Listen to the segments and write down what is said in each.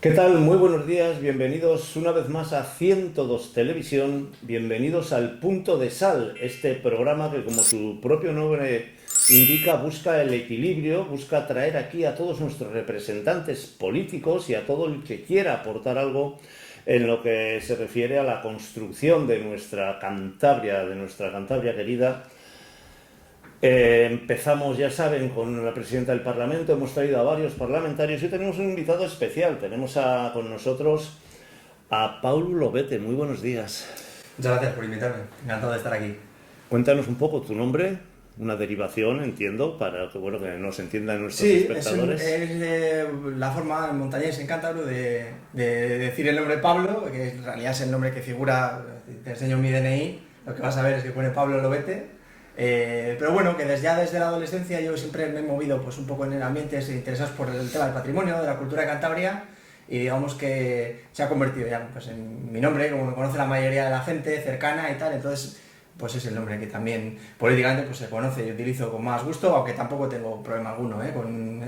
¿Qué tal? Muy buenos días, bienvenidos una vez más a 102 Televisión, bienvenidos al Punto de Sal, este programa que, como su propio nombre indica, busca el equilibrio, busca traer aquí a todos nuestros representantes políticos y a todo el que quiera aportar algo en lo que se refiere a la construcción de nuestra Cantabria querida. Empezamos, ya saben, con la presidenta del Parlamento, hemos traído a varios parlamentarios y tenemos un invitado especial. Tenemos con nosotros a Paulo Lobete. Muy buenos días. Muchas gracias por invitarme, encantado de estar aquí. Cuéntanos un poco tu nombre, una derivación, entiendo, para que, bueno, que nos entiendan nuestros Sí, espectadores. es la forma montañés en cántabro de decir el nombre Pablo, que en realidad es el nombre que figura, te enseño mi DNI, lo que vas a ver es que pone Pablo Lobete. Pero bueno, que desde la adolescencia yo siempre me he movido pues un poco en ambientes interesados por el tema del patrimonio, de la cultura de Cantabria, y digamos que se ha convertido ya pues, en mi nombre, como me conoce la mayoría de la gente cercana y tal. Entonces pues es el nombre que también políticamente pues, se conoce y utilizo con más gusto, aunque tampoco tengo problema alguno con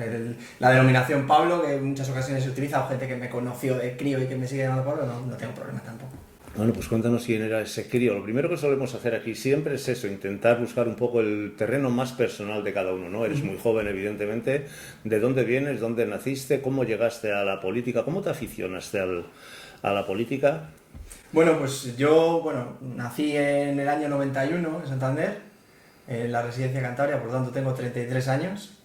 la denominación Pablo, que en muchas ocasiones se utiliza, o gente que me conoció de crío y que me sigue llamando Pablo, no tengo problema tampoco. Bueno, pues cuéntanos quién era ese crío. Lo primero que solemos hacer aquí siempre es eso, intentar buscar un poco el terreno más personal de cada uno, ¿no? Eres muy joven, evidentemente. ¿De dónde vienes? ¿Dónde naciste? ¿Cómo llegaste a la política? ¿Cómo te aficionaste a la política? Bueno, pues yo nací en el año 91 en Santander, en la residencia Cantabria, por lo tanto tengo 33 años.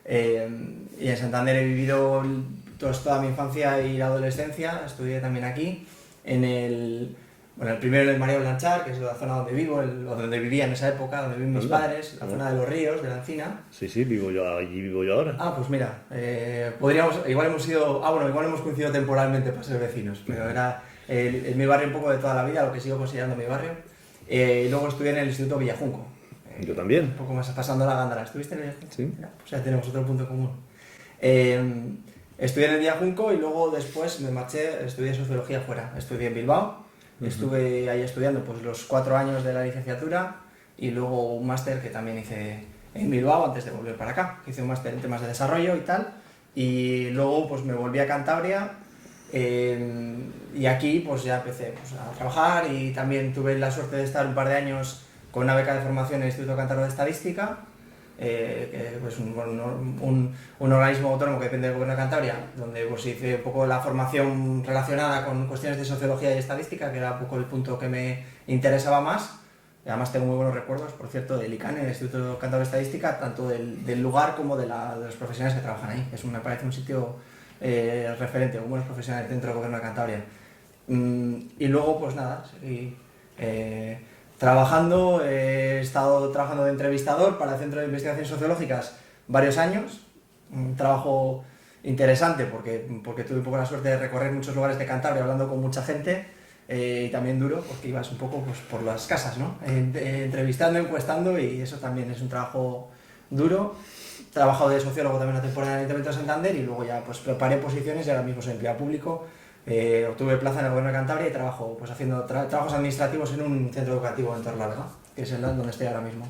Y en Santander he vivido toda mi infancia y la adolescencia, estudié también aquí, el primero en el María Blanchar, que es la zona donde vivo, o donde vivía en esa época, donde viven mis padres, la zona de los ríos, de la Encina. Sí, allí vivo yo ahora. Ah, pues mira, igual hemos coincidido temporalmente para ser vecinos, pero era mi barrio un poco de toda la vida, lo que sigo considerando mi barrio. Y luego estudié en el Instituto Villajunco. Yo también. Un poco más pasando la Gándara. ¿Estuviste en el Villajunco? Sí. Pues ya tenemos otro punto común. Estudié en el Villajunco y luego después me marché, estudié sociología fuera. Estudié en Bilbao, estuve ahí estudiando pues, los 4 años de la licenciatura y luego un máster que también hice en Bilbao antes de volver para acá. Hice un máster en temas de desarrollo y tal. Y luego pues me volví a Cantabria y aquí pues ya empecé pues, a trabajar y también tuve la suerte de estar un par de años con una beca de formación en el Instituto Cántabro de Estadística, que es un organismo autónomo que depende del Gobierno de Cantabria, donde pues, hice un poco la formación relacionada con cuestiones de sociología y estadística, que era un poco el punto que me interesaba más. Y además tengo muy buenos recuerdos, por cierto, del ICANN, el Instituto Cántabro de Estadística, tanto del lugar como de los profesionales que trabajan ahí. Me parece un sitio referente, con buenos profesionales dentro del Gobierno de Cantabria. Y luego, pues nada, seguí trabajando. He estado trabajando de entrevistador para el Centro de Investigaciones Sociológicas varios años. Un trabajo interesante porque tuve un poco la suerte de recorrer muchos lugares de Cantabria hablando con mucha gente, y también duro porque ibas un poco pues, por las casas, ¿no? Entrevistando, encuestando, y eso también es un trabajo duro. He trabajado de sociólogo también una temporada en el Ayuntamiento de Santander y luego ya pues preparé posiciones y ahora mismo soy empleado público. Obtuve plaza en el Gobierno de Cantabria y trabajo pues, haciendo trabajos administrativos en un centro educativo en Torlavega, que es el donde estoy ahora mismo.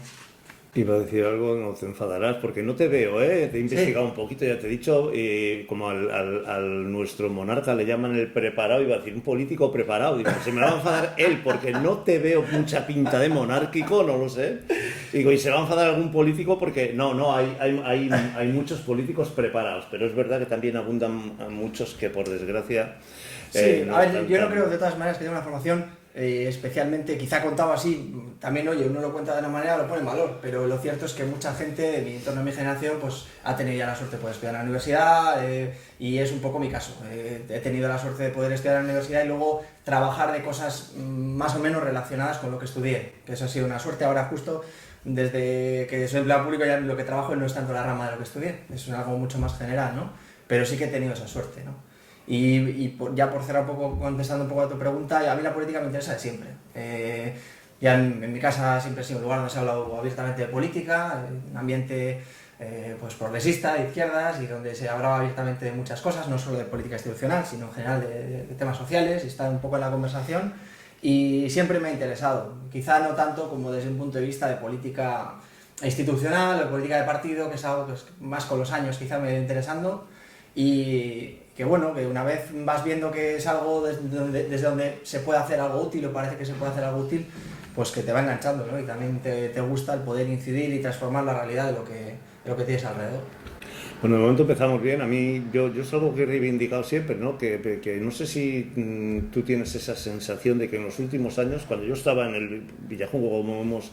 Iba a decir algo, no te enfadarás, porque no te veo, ¿eh? Te he investigado un poquito, ya te he dicho, como al nuestro monarca le llaman el preparado, iba a decir un político preparado, digo, se me va a enfadar él, porque no te veo mucha pinta de monárquico, no lo sé. Digo, y se va a enfadar algún político porque hay muchos políticos preparados, pero es verdad que también abundan muchos que por desgracia... Sí, a ver, yo no creo de todas maneras que tenga una formación especialmente, quizá contado así, también oye, uno lo cuenta de una manera, lo pone en valor, pero lo cierto es que mucha gente de mi entorno, de mi generación, pues ha tenido ya la suerte de poder estudiar en la universidad, y es un poco mi caso. He tenido la suerte de poder estudiar en la universidad y luego trabajar de cosas más o menos relacionadas con lo que estudié, que eso ha sido una suerte. Ahora justo desde que soy empleado público ya lo que trabajo no es tanto la rama de lo que estudié, es algo mucho más general, ¿no? Pero sí que he tenido esa suerte, ¿no? Ya por cerrar un poco, contestando un poco a tu pregunta, a mí la política me interesa de siempre. Ya en mi casa siempre ha sido un lugar donde se ha hablado abiertamente de política, un ambiente pues progresista, de izquierdas, y donde se hablaba abiertamente de muchas cosas, no solo de política institucional, sino en general de temas sociales, y está un poco en la conversación, y siempre me ha interesado. Quizá no tanto como desde un punto de vista de política institucional o política de partido, que es algo que más con los años quizá me ha ido interesando. Y que bueno, que una vez vas viendo que es algo desde donde se puede hacer algo útil o parece que se puede hacer algo útil, pues que te va enganchando, ¿no? Y también te gusta el poder incidir y transformar la realidad de lo que tienes alrededor. Bueno, de momento empezamos bien. A mí, yo es algo que he reivindicado siempre, ¿no? Que no sé si tú tienes esa sensación de que en los últimos años, cuando yo estaba en el Villajugo, como hemos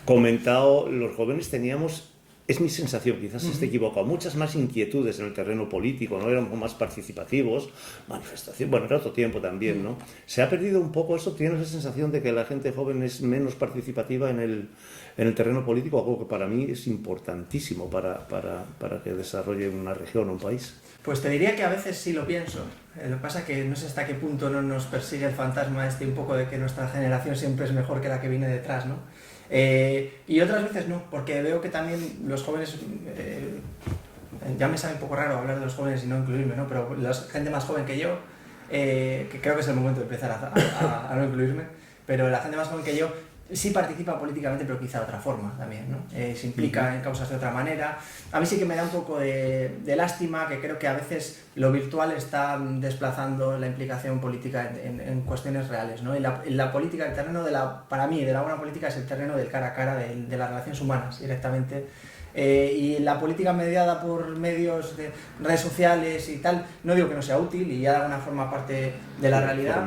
comentado, los jóvenes teníamos, es mi sensación, quizás esté equivocado, muchas más inquietudes en el terreno político, ¿no? Éramos más participativos, manifestación, bueno, era otro tiempo también, ¿no? Se ha perdido un poco eso. ¿Tienes la sensación de que la gente joven es menos participativa en el terreno político? Algo que para mí es importantísimo para que desarrolle una región o un país. Pues te diría que a veces sí lo pienso. Lo que pasa es que no sé hasta qué punto no nos persigue el fantasma un poco de que nuestra generación siempre es mejor que la que viene detrás, ¿no? Y otras veces no, porque veo que también los jóvenes, ya me sabe un poco raro hablar de los jóvenes y no incluirme, ¿no? Pero la gente más joven que yo, que creo que es el momento de empezar a no incluirme, pero la gente más joven que yo sí participa políticamente, pero quizá de otra forma también, ¿no? Se implica en causas de otra manera. A mí sí que me da un poco de lástima, que creo que a veces lo virtual está desplazando la implicación política en cuestiones reales, ¿no? Y la política, el terreno para mí, de la buena política es el terreno del cara a cara, de las relaciones humanas directamente. Y la política mediada por medios de redes sociales y tal, no digo que no sea útil y ya de alguna forma parte de la realidad,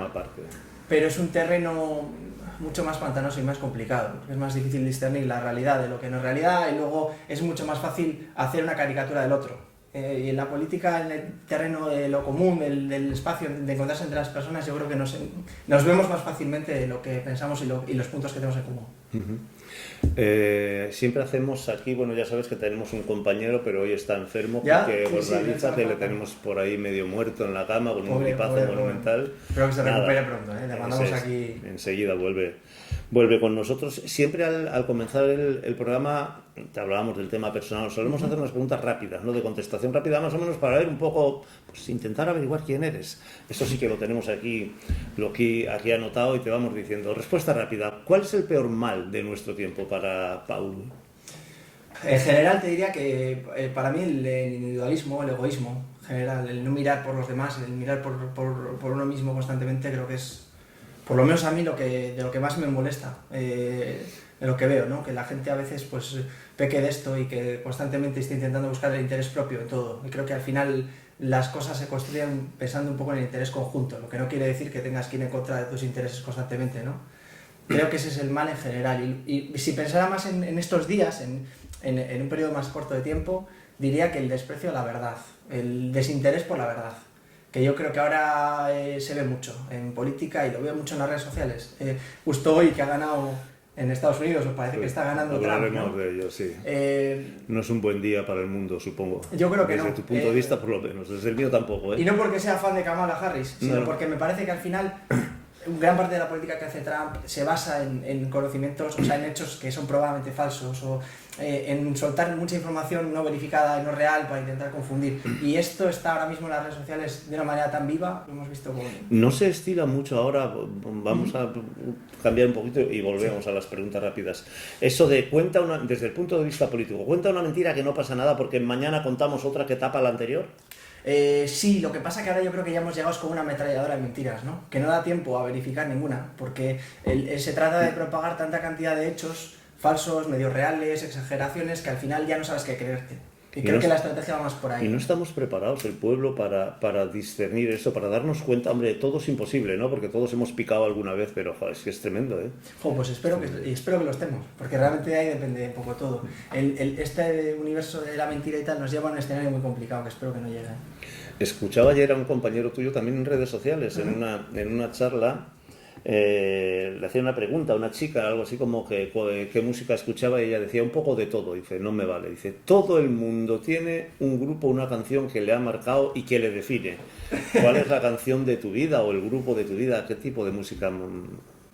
pero es un terreno mucho más pantanoso y más complicado. Es más difícil discernir la realidad de lo que no es realidad y luego es mucho más fácil hacer una caricatura del otro. Y en la política, en el terreno de lo común, del espacio, de encontrarse entre las personas, yo creo que nos vemos más fácilmente de lo que pensamos y los puntos que tenemos en común. Siempre hacemos aquí, bueno, ya sabes que tenemos un compañero, pero hoy está enfermo, porque Borralízate le tenemos por ahí medio muerto en la cama con un gripazo monumental. Espero que se recupere pronto, le mandamos aquí. Enseguida vuelve con nosotros. Siempre al comenzar el programa te hablábamos del tema personal, solemos hacer unas preguntas rápidas, ¿no? De contestación rápida, más o menos para ver un poco, pues intentar averiguar quién eres. Eso sí que lo tenemos aquí anotado y te vamos diciendo. Respuesta rápida: ¿cuál es el peor mal de nuestro tiempo para Paul? En general te diría que para mí el individualismo, el egoísmo, en general, el no mirar por los demás, el mirar por uno mismo constantemente, creo que es, por lo menos a mí, de lo que más me molesta, de lo que veo, ¿no? Que la gente a veces pues peque de esto y que constantemente esté intentando buscar el interés propio en todo. Y creo que al final las cosas se construyen pensando un poco en el interés conjunto, lo que no quiere decir que tengas que ir en contra de tus intereses constantemente, ¿no? Creo que ese es el mal en general. Y si pensara más en estos días, en un periodo más corto de tiempo, diría que el desprecio a la verdad, el desinterés por la verdad, que yo creo que ahora se ve mucho en política y lo veo mucho en las redes sociales. Justo hoy que ha ganado en Estados Unidos, os parece que está ganando Trump, ¿no? Hablaremos de ello, sí. No es un buen día para el mundo, supongo. Yo creo que desde no. Desde tu punto de vista, por lo menos. Desde el mío tampoco, ¿eh? Y no porque sea fan de Kamala Harris, sino porque me parece que al final gran parte de la política que hace Trump se basa en conocimientos, o sea, en hechos que son probablemente falsos, o en soltar mucha información no verificada y no real para intentar confundir. Y esto está ahora mismo en las redes sociales de una manera tan viva, lo hemos visto con... No se estila mucho ahora, vamos a cambiar un poquito y volvemos a las preguntas rápidas. Eso de desde el punto de vista político, cuenta una mentira que no pasa nada porque mañana contamos otra que tapa la anterior. Sí, lo que pasa que ahora yo creo que ya hemos llegado con una ametralladora de mentiras, ¿no? Que no da tiempo a verificar ninguna, porque se trata de propagar tanta cantidad de hechos falsos, medios reales, exageraciones, que al final ya no sabes qué creerte. Y creo que la estrategia va más por ahí. Y no estamos preparados, el pueblo, para discernir eso, para darnos cuenta, hombre, todo es imposible, ¿no? Porque todos hemos picado alguna vez, pero joder, es que es tremendo, ¿eh? Pues espero que lo estemos, porque realmente de ahí depende un poco todo. Este universo de la mentira y tal nos lleva a un escenario muy complicado, que espero que no llegue. Escuchaba ayer a un compañero tuyo también en redes sociales, en una charla. Le hacía una pregunta a una chica, algo así como que qué música escuchaba, y ella decía un poco de todo. Dice, no me vale. Dice, todo el mundo tiene un grupo, una canción que le ha marcado y que le define. ¿Cuál es la canción de tu vida o el grupo de tu vida? ¿Qué tipo de música?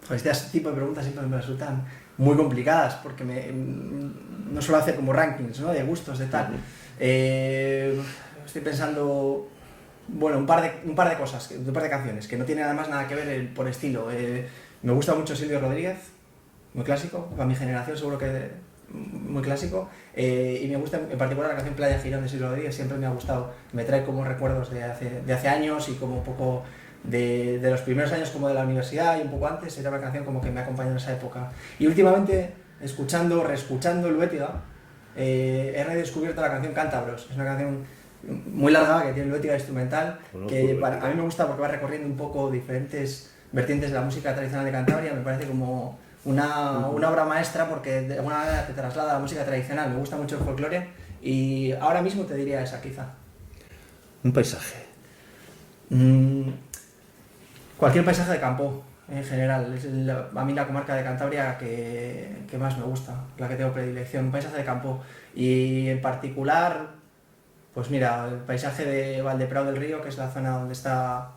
Pues este tipo de preguntas siempre me resultan muy complicadas, porque no suelo hacer como rankings, ¿no? De gustos, de tal. Estoy pensando... Bueno, un par de cosas, un par de canciones, que no tienen además nada que ver por estilo. Me gusta mucho Silvio Rodríguez, muy clásico, para mi generación seguro que muy clásico. Y me gusta en particular la canción Playa Girón de Silvio Rodríguez, siempre me ha gustado, me trae como recuerdos de hace años y como un poco de los primeros años como de la universidad y un poco antes, era una canción como que me acompañó en esa época. Y últimamente, reescuchando el Luétiga, he redescubierto la canción Cántabros. Es una canción muy larga que tiene el Luétiga instrumental, que a mí me gusta porque va recorriendo un poco diferentes vertientes de la música tradicional de Cantabria. Me parece como una obra maestra porque de alguna manera te traslada a la música tradicional. Me gusta mucho el folclore y ahora mismo te diría esa quizá. Un paisaje. Cualquier paisaje de campo en general. Es a mí la comarca de Cantabria que más me gusta, la que tengo predilección. Un paisaje de campo y en particular, pues mira, el paisaje de Valdeprado del Río, que es la zona donde está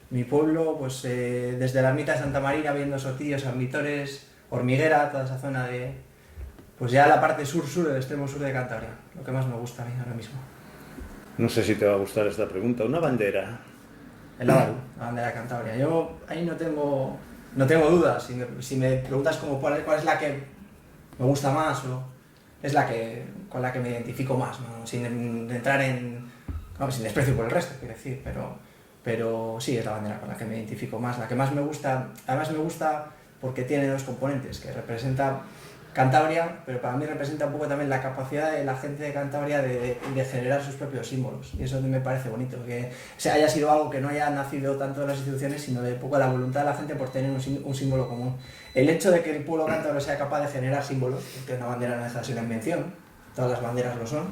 mi pueblo, pues desde la ermita de Santa Marina viendo Sotillos, San Vitores, Hormiguera, toda esa zona de... Pues ya la parte sur-sur, el extremo sur de Cantabria, lo que más me gusta a mí ahora mismo. No sé si te va a gustar esta pregunta. Una bandera. El Lábaro, la bandera de Cantabria. Yo ahí no tengo dudas. Si me preguntas como cuál es la que me gusta más, o es con la que me identifico más, ¿no? Sin entrar sin desprecio por el resto, quiero decir, pero sí, es la bandera con la que me identifico más, la que más me gusta. Además me gusta porque tiene dos componentes, que representa Cantabria, pero para mí representa un poco también la capacidad de la gente de Cantabria de generar sus propios símbolos. Y eso me parece bonito, que haya sido algo que no haya nacido tanto de las instituciones, sino de un poco la voluntad de la gente por tener un símbolo común. El hecho de que el pueblo cántabro sea capaz de generar símbolos, porque una bandera no deja de ser una invención, todas las banderas lo son,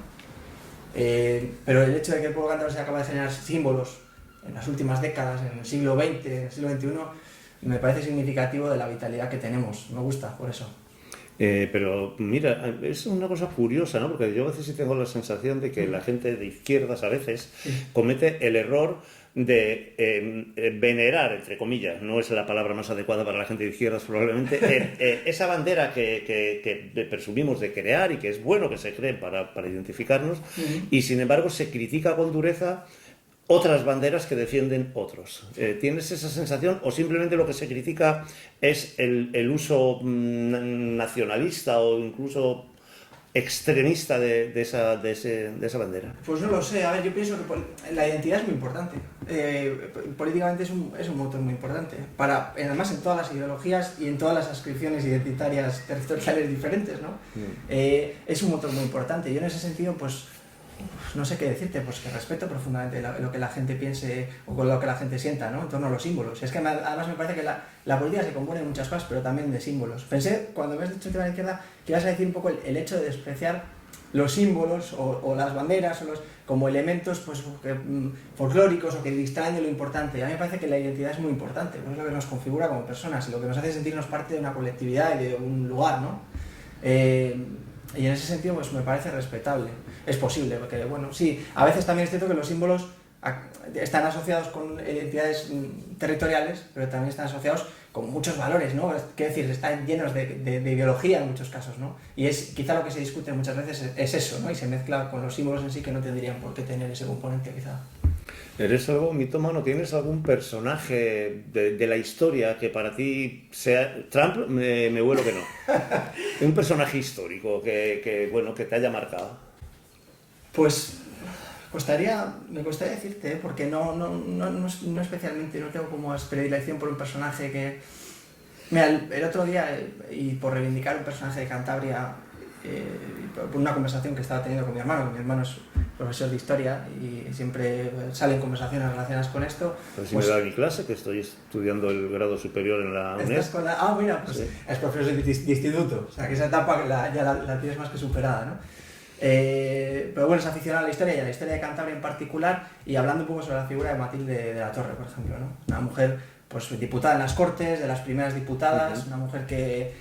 pero el hecho de que el pueblo cántabro sea capaz de generar símbolos en las últimas décadas, en el siglo XX, en el siglo XXI, me parece significativo de la vitalidad que tenemos. Me gusta, por eso. Pero mira, es una cosa curiosa, ¿no? Porque yo a veces sí tengo la sensación de que la gente de izquierdas a veces comete el error de venerar, entre comillas, no es la palabra más adecuada para la gente de izquierdas probablemente, esa bandera que presumimos de crear y que es bueno que se cree para identificarnos, y sin embargo se critica con dureza otras banderas que defienden otros. ¿Tienes esa sensación o simplemente lo que se critica es el uso nacionalista o incluso extremista de esa bandera? Pues no lo sé. A ver, yo pienso que la identidad es muy importante. Políticamente es un motor muy importante. Además en todas las ideologías y en todas las adscripciones identitarias territoriales diferentes, ¿no? Es un motor muy importante. Yo en ese sentido, pues no sé qué decirte, pues que respeto profundamente lo que la gente piense o con lo que la gente sienta, ¿no? En torno a los símbolos. Es que además me parece que la política se compone de muchas cosas, pero también de símbolos. Pensé, cuando me has dicho el tema de la izquierda, que ibas a decir un poco el hecho de despreciar los símbolos o las banderas como elementos pues, folclóricos o que distraen de lo importante. A mí me parece que la identidad es muy importante, pues es lo que nos configura como personas y lo que nos hace sentirnos parte de una colectividad y de un lugar, ¿no? Y en ese sentido pues me parece respetable. Es posible, porque bueno, sí, a veces también es cierto que los símbolos están asociados con identidades territoriales, pero también están asociados con muchos valores, ¿no? Quiero decir, están llenos de ideología en muchos casos, ¿no? Y quizá lo que se discute muchas veces es eso, ¿no? Y se mezcla con los símbolos en sí que no tendrían por qué tener ese componente, quizá. ¿Eres algo mitómano? ¿Tienes algún personaje de la historia que para ti sea... Trump, me vuelo que no. Un personaje histórico que te haya marcado. Pues me costaría decirte, porque no especialmente, no tengo como predilección por un personaje que... Mira, el otro día, y por reivindicar un personaje de Cantabria, por una conversación que estaba teniendo con mi hermano es profesor de historia y siempre salen conversaciones relacionadas con esto. Pues si me da mi clase, que estoy estudiando el grado superior en la UNED. Mira, pues sí. Es profesor de instituto, o sea que esa etapa ya la tienes más que superada, ¿no? Pero bueno, es aficionado a la historia y a la historia de Cantabria en particular, y hablando un poco sobre la figura de Matilde de la Torre, por ejemplo, ¿no? Una mujer pues diputada en las Cortes, de las primeras diputadas, una mujer que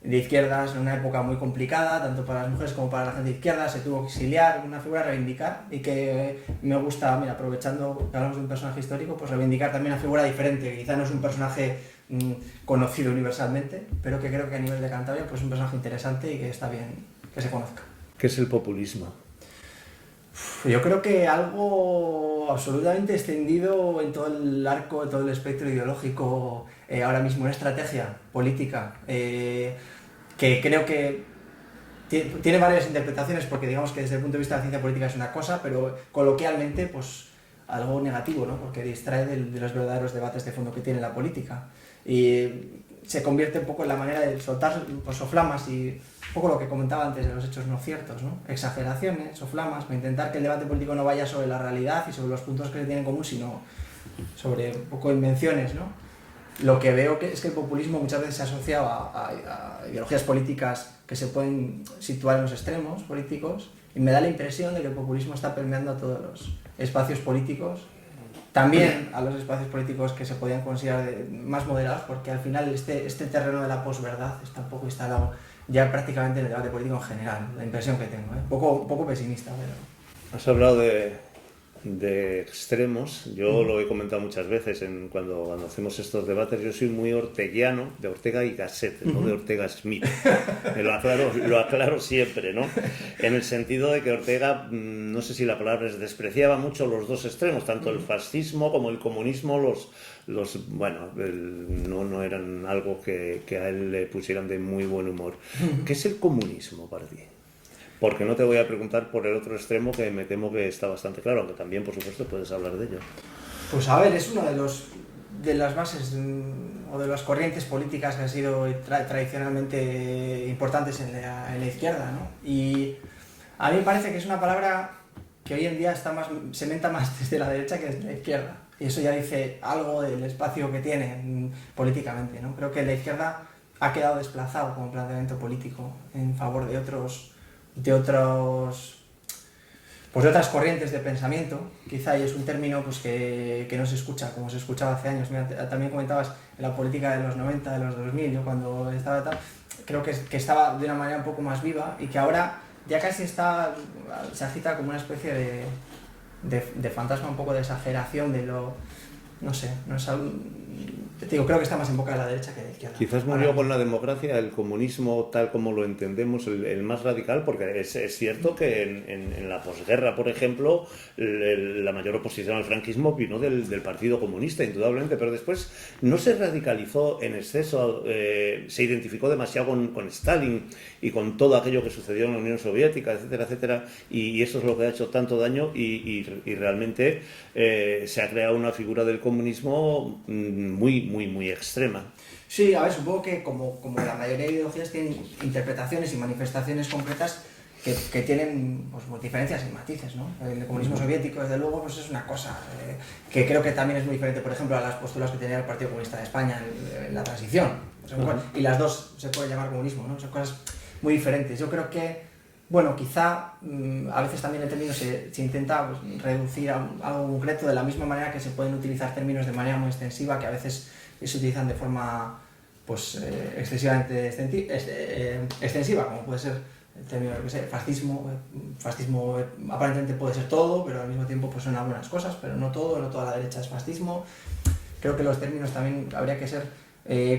de izquierdas en una época muy complicada, tanto para las mujeres como para la gente de izquierda, se tuvo que exiliar, una figura a reivindicar, y que me gusta, mira, aprovechando que hablamos de un personaje histórico, pues reivindicar también una figura diferente, que quizá no es un personaje conocido universalmente, pero que creo que a nivel de Cantabria pues es un personaje interesante y que está bien que se conozca. ¿Qué es el populismo? Yo creo que algo absolutamente extendido en todo el arco, en todo el espectro ideológico, ahora mismo una estrategia política que creo que tiene varias interpretaciones porque digamos que desde el punto de vista de la ciencia política es una cosa, pero coloquialmente pues algo negativo, ¿no? Porque distrae de los verdaderos debates de fondo que tiene la política y se convierte un poco en la manera de soltar pues, soflamas y un poco lo que comentaba antes de los hechos no ciertos, ¿no? Exageraciones, soflamas, para intentar que el debate político no vaya sobre la realidad y sobre los puntos que se tienen en común, sino sobre un poco invenciones, ¿no? Lo que veo es que el populismo muchas veces se asocia a ideologías políticas que se pueden situar en los extremos políticos y me da la impresión de que el populismo está permeando a todos los espacios políticos, también a los espacios políticos que se podían considerar más moderados, porque al final este terreno de la posverdad está un poco instalado ya prácticamente en el debate político en general, la impresión que tengo, ¿eh? Un poco pesimista, pero... Has hablado de extremos. Yo lo he comentado muchas veces cuando hacemos estos debates. Yo soy muy orteguiano, de Ortega y Gasset, no de Ortega Smith. Lo aclaro siempre, ¿no? En el sentido de que Ortega, no sé si la palabra es, despreciaba mucho los dos extremos, tanto el fascismo como el comunismo. No eran algo que a él le pusieran de muy buen humor. ¿Qué es el comunismo para ti? Porque no te voy a preguntar por el otro extremo, que me temo que está bastante claro, aunque también, por supuesto, puedes hablar de ello. Pues a ver, es una de las bases o de las corrientes políticas que han sido tradicionalmente importantes en la izquierda, ¿no? Y a mí me parece que es una palabra que hoy en día se menta más desde la derecha que desde la izquierda. Y eso ya dice algo del espacio que tiene políticamente, ¿no? Creo que la izquierda ha quedado desplazado como planteamiento político en favor de otras corrientes de pensamiento, quizá, y es un término pues, que no se escucha como se escuchaba hace años. Mira, también comentabas en la política de los 90, de los 2000, yo cuando estaba tal, creo que estaba de una manera un poco más viva y que ahora ya casi se agita como una especie de fantasma, un poco de exageración de lo... No sé, no es algo... creo que está más en boca de la derecha que de la izquierda. Quizás murió con la democracia el comunismo tal como lo entendemos, el más radical, porque es cierto que en la posguerra, por ejemplo, la mayor oposición al franquismo vino del Partido Comunista, indudablemente, pero después no se radicalizó en exceso, se identificó demasiado con Stalin y con todo aquello que sucedió en la Unión Soviética, etcétera, etcétera, y eso es lo que ha hecho tanto daño y realmente se ha creado una figura del comunismo muy extrema. Sí, a ver, supongo que como la mayoría de ideologías tienen interpretaciones y manifestaciones concretas que tienen pues, diferencias y matices, ¿no? El comunismo soviético, desde luego, pues es una cosa que creo que también es muy diferente, por ejemplo, a las posturas que tenía el Partido Comunista de España en la transición. Y las dos se puede llamar comunismo, ¿no? Son cosas muy diferentes. Yo creo que, bueno, quizá a veces también el término se intenta pues, reducir a algo concreto de la misma manera que se pueden utilizar términos de manera muy extensiva, que a veces se utilizan de forma pues, excesivamente extensiva, como puede ser el término, fascismo. Fascismo aparentemente puede ser todo, pero al mismo tiempo pues, son algunas cosas, pero no todo, no toda la derecha es fascismo. Creo que los términos también habría que ser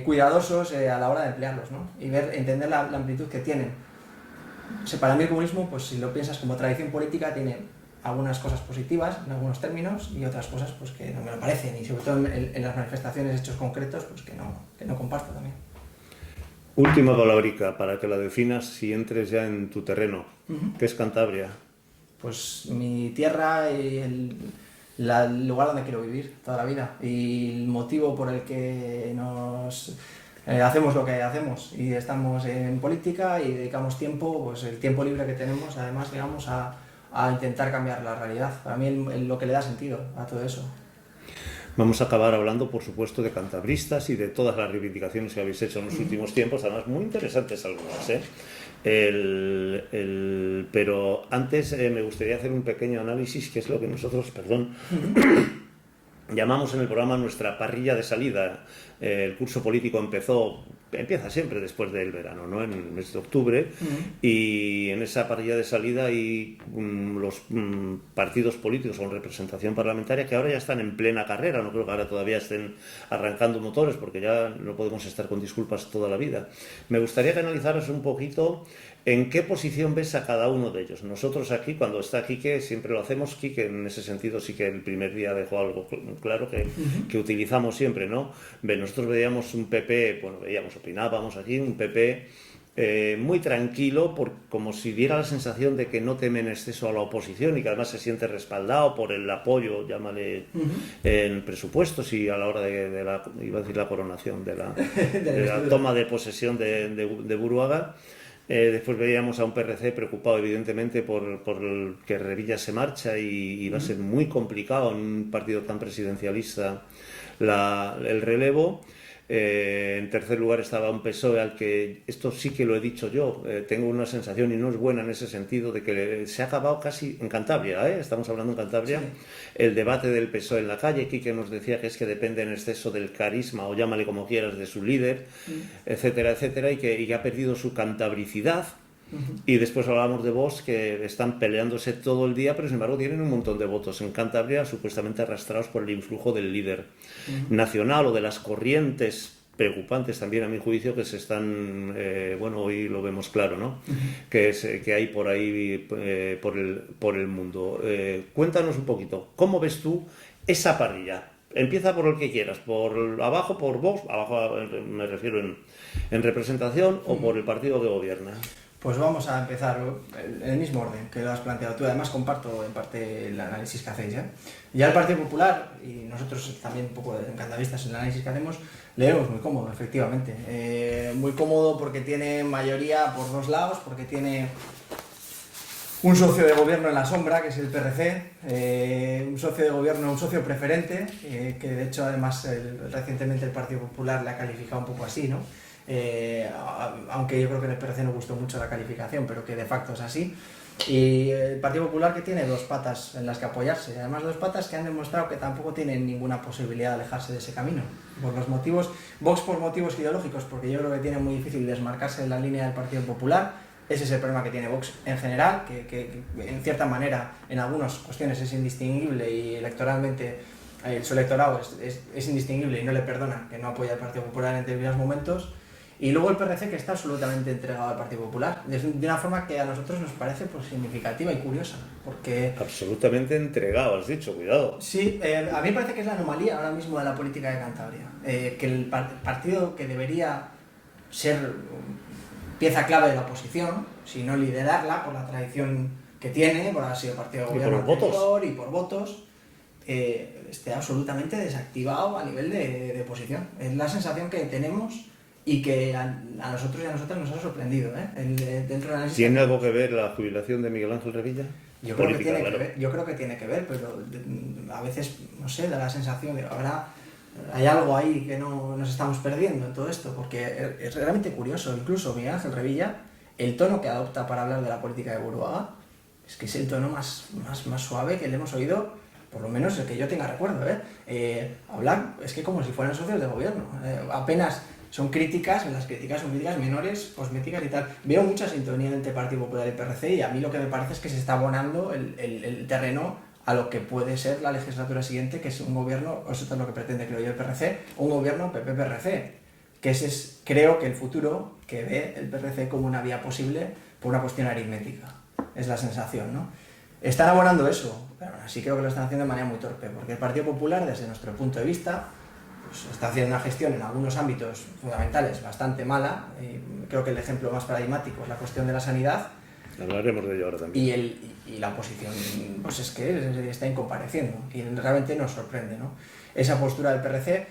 cuidadosos a la hora de emplearlos, ¿no? Y entender la amplitud que tienen. O sea, para mí el comunismo, pues si lo piensas como tradición política, tiene algunas cosas positivas en algunos términos y otras cosas pues que no me lo parecen, y sobre todo en las manifestaciones, hechos concretos, pues que no comparto también. Última palabrica para que la definas y entres ya en tu terreno. ¿Qué es Cantabria? Pues mi tierra y el lugar donde quiero vivir toda la vida y el motivo por el que nos... hacemos lo que hacemos y estamos en política y dedicamos tiempo, pues el tiempo libre que tenemos, además, digamos, a intentar cambiar la realidad. Para mí lo que le da sentido a todo eso. Vamos a acabar hablando, por supuesto, de cantabristas y de todas las reivindicaciones que habéis hecho en los últimos tiempos, además muy interesantes algunas, ¿eh? Pero antes me gustaría hacer un pequeño análisis, que es lo que nosotros, llamamos en el programa nuestra parrilla de salida. El curso político empieza siempre después del verano, ¿no? En el mes de octubre, y en esa parrilla de salida hay los partidos políticos con representación parlamentaria que ahora ya están en plena carrera. No creo que ahora todavía estén arrancando motores, porque ya no podemos estar con disculpas toda la vida. Me gustaría que analizaras un poquito en qué posición ves a cada uno de ellos. Nosotros aquí, cuando está Quique, siempre lo hacemos. Quique en ese sentido sí que el primer día dejó algo claro que utilizamos siempre, ¿no? Nosotros veíamos un PP, opinábamos aquí, un PP muy tranquilo, como si diera la sensación de que no teme en exceso a la oposición y que además se siente respaldado por el apoyo, llámale, en presupuestos y a la hora iba a decir la coronación, de la toma de posesión de Buruaga. Después veíamos a un PRC preocupado evidentemente por que Revilla se marcha y va a ser muy complicado en un partido tan presidencialista el relevo. En tercer lugar estaba un PSOE al que, esto sí que lo he dicho yo, tengo una sensación y no es buena en ese sentido, de que se ha acabado casi en Cantabria, estamos hablando en Cantabria, sí, el debate del PSOE en la calle. Quique nos decía que es que depende en exceso del carisma, o llámale como quieras, de su líder, etcétera, etcétera, y que ha perdido su cantabricidad. Y después hablamos de Vox, que están peleándose todo el día, pero sin embargo tienen un montón de votos en Cantabria, supuestamente arrastrados por el influjo del líder nacional o de las corrientes preocupantes también, a mi juicio, que se están, hoy lo vemos claro, ¿no? Que hay por ahí, por el mundo. Cuéntanos un poquito, ¿cómo ves tú esa parrilla? Empieza por el que quieras, por abajo, por Vox, abajo me refiero en representación, o por el partido que gobierna. Pues vamos a empezar en el mismo orden que lo has planteado tú. Además comparto en parte el análisis que hacéis. Ya el Partido Popular, y nosotros también un poco encantadistas en el análisis que hacemos, le vemos muy cómodo, efectivamente. Muy cómodo porque tiene mayoría por dos lados, porque tiene un socio de gobierno en la sombra, que es el PRC, un socio de gobierno, un socio preferente, que de hecho además recientemente el Partido Popular le ha calificado un poco así, ¿no? Aunque yo creo que en el PRC no gustó mucho la calificación, pero que de facto es así. Y el Partido Popular, que tiene dos patas en las que apoyarse, además dos patas que han demostrado que tampoco tienen ninguna posibilidad de alejarse de ese camino, por los motivos, Vox por motivos ideológicos, porque yo creo que tiene muy difícil desmarcarse de la línea del Partido Popular. Ese es el problema que tiene Vox en general, que en cierta manera en algunas cuestiones es indistinguible, y electoralmente su electorado es indistinguible y no le perdona que no apoya al Partido Popular en determinados momentos. Y luego el PRC, que está absolutamente entregado al Partido Popular, de una forma que a nosotros nos parece pues significativa y curiosa, porque... Absolutamente entregado, has dicho, cuidado. Sí, a mí me parece que es la anomalía ahora mismo de la política de Cantabria, que el partido que debería ser pieza clave de la oposición, si no liderarla por la tradición que tiene, por haber sido partido de gobierno anterior y por votos, esté absolutamente desactivado a nivel de oposición. Es la sensación que tenemos y que a nosotros y a nosotras nos ha sorprendido, dentro de la ¿Tiene algo que ver la jubilación de Miguel Ángel Revilla? Yo creo que tiene que ver, pero a veces, no sé, da la sensación de que ahora hay algo ahí que no nos estamos perdiendo en todo esto, porque es realmente curioso. Incluso Miguel Ángel Revilla, el tono que adopta para hablar de la política de Buruaga, es que es el tono más suave que le hemos oído, por lo menos el que yo tenga recuerdo, hablar es que como si fueran socios de gobierno, apenas son críticas, las críticas son críticas menores, cosméticas y tal. Veo mucha sintonía entre Partido Popular y PRC, y a mí lo que me parece es que se está abonando el terreno a lo que puede ser la legislatura siguiente, que es un gobierno, o eso es lo que pretende, creo yo, el PRC, un gobierno PP-PRC, que ese es, creo, que el futuro que ve el PRC como una vía posible por una cuestión aritmética. Es la sensación, ¿no? Están abonando eso, pero así creo que lo están haciendo de manera muy torpe, porque el Partido Popular, desde nuestro punto de vista, está haciendo una gestión en algunos ámbitos fundamentales bastante mala. Creo que el ejemplo más paradigmático es la cuestión de la sanidad. Hablaremos de ello ahora también. Y la oposición, pues es que está incompareciendo, y realmente nos sorprende, ¿no? Esa postura del PRC,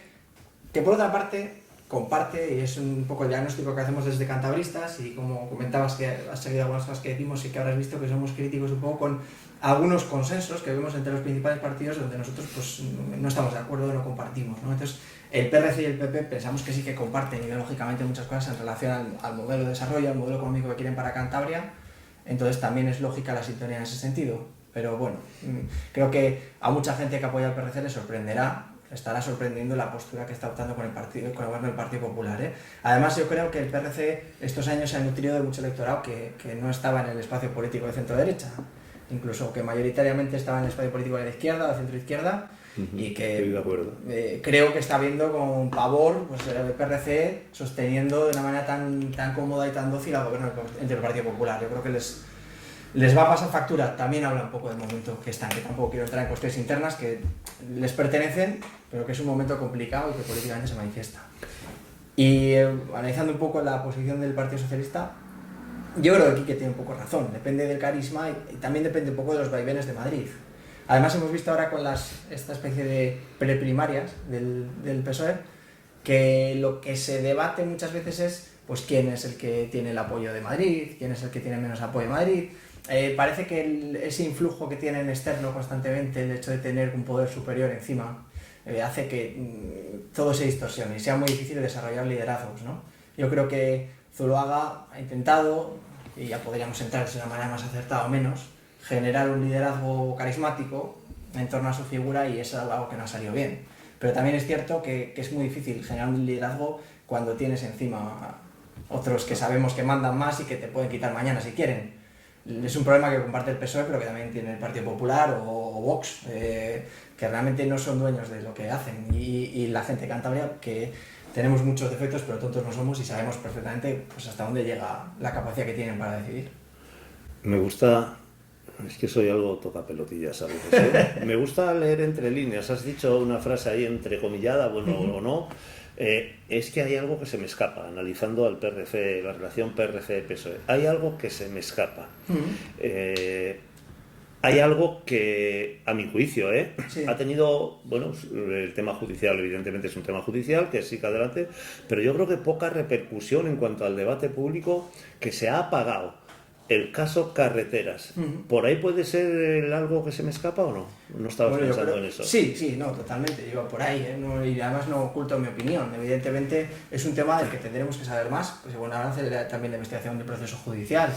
que por otra parte comparte, y es un poco el diagnóstico que hacemos desde Cantabristas, y como comentabas que has seguido algunas cosas que decimos y que habrás visto que somos críticos un poco con algunos consensos que vemos entre los principales partidos, donde nosotros pues no estamos de acuerdo o no compartimos, ¿no? Entonces el PRC y el PP pensamos que sí que comparten ideológicamente muchas cosas en relación al modelo de desarrollo, al modelo económico que quieren para Cantabria. Entonces también es lógica la sintonía en ese sentido, pero bueno, creo que a mucha gente que apoya al PRC le estará sorprendiendo la postura que está optando con el gobierno del Partido Popular, Además, yo creo que el PRC estos años se ha nutrido de mucho electorado que no estaba en el espacio político de centro-derecha, incluso que mayoritariamente estaba en el espacio político de la izquierda, de centro-izquierda, y que estoy de acuerdo. Creo que está viendo con pavor pues, el PRC sosteniendo de una manera tan cómoda y tan dócil al gobierno del Partido Popular. Yo creo que les va a pasar factura. También habla un poco del momento que están, que tampoco quiero entrar en cuestiones internas que les pertenecen, pero que es un momento complicado y que políticamente se manifiesta. Y analizando un poco la posición del Partido Socialista, yo creo que Quique tiene un poco razón, depende del carisma y también depende un poco de los vaivenes de Madrid. Además hemos visto ahora con esta especie de preprimarias del PSOE que lo que se debate muchas veces es pues quién es el que tiene el apoyo de Madrid, quién es el que tiene menos apoyo de Madrid. Parece que ese influjo que tienen externo constantemente, el hecho de tener un poder superior encima, hace que todo se distorsione y sea muy difícil desarrollar liderazgos, ¿no? Yo creo que Zuloaga ha intentado, y ya podríamos entrar si de una manera más acertada o menos, generar un liderazgo carismático en torno a su figura y eso es algo que no ha salido bien. Pero también es cierto que es muy difícil generar un liderazgo cuando tienes encima otros que sabemos que mandan más y que te pueden quitar mañana si quieren. Es un problema que comparte el PSOE, pero que también tiene el Partido Popular o Vox, que realmente no son dueños de lo que hacen. Y la gente de Cantabria, que tenemos muchos defectos, pero tontos no somos y sabemos perfectamente pues, hasta dónde llega la capacidad que tienen para decidir. Me gusta, es que soy algo tocapelotillas a veces, ¿eh? Me gusta leer entre líneas. Has dicho una frase ahí entrecomillada, bueno o no. Es que hay algo que se me escapa, analizando al PRC, la relación PRC-PSOE. Hay algo que se me escapa. Hay algo que, a mi juicio, Sí. ha tenido, bueno, el tema judicial, evidentemente es un tema judicial, que sigue adelante, pero yo creo que poca repercusión en cuanto al debate público, que se ha apagado. El caso Carreteras. ¿Por ahí puede ser algo que se me escapa o no? ¿No estabas pensando en eso? Sí, no, totalmente. Yo por ahí, no, y además no oculto mi opinión. Evidentemente es un tema del que tendremos que saber más, pues según avance también la investigación del proceso judicial.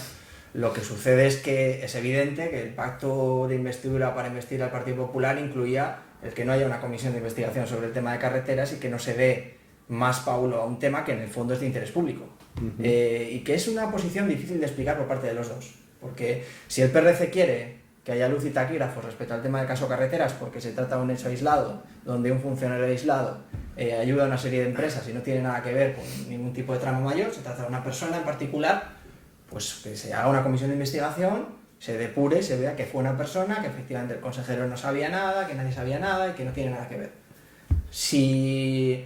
Lo que sucede es que es evidente que el pacto de investidura para investir al Partido Popular incluía el que no haya una comisión de investigación sobre el tema de carreteras y que no se dé más paulo a un tema que en el fondo es de interés público. Y que es una posición difícil de explicar por parte de los dos. Porque si el PRC quiere que haya luz y taquígrafos respecto al tema del caso carreteras porque se trata de un hecho aislado, donde un funcionario aislado ayuda a una serie de empresas y no tiene nada que ver con ningún tipo de trama mayor, se trata de una persona en particular, pues que se haga una comisión de investigación, se depure, se vea que fue una persona, que efectivamente el consejero no sabía nada, que nadie sabía nada y que no tiene nada que ver. Si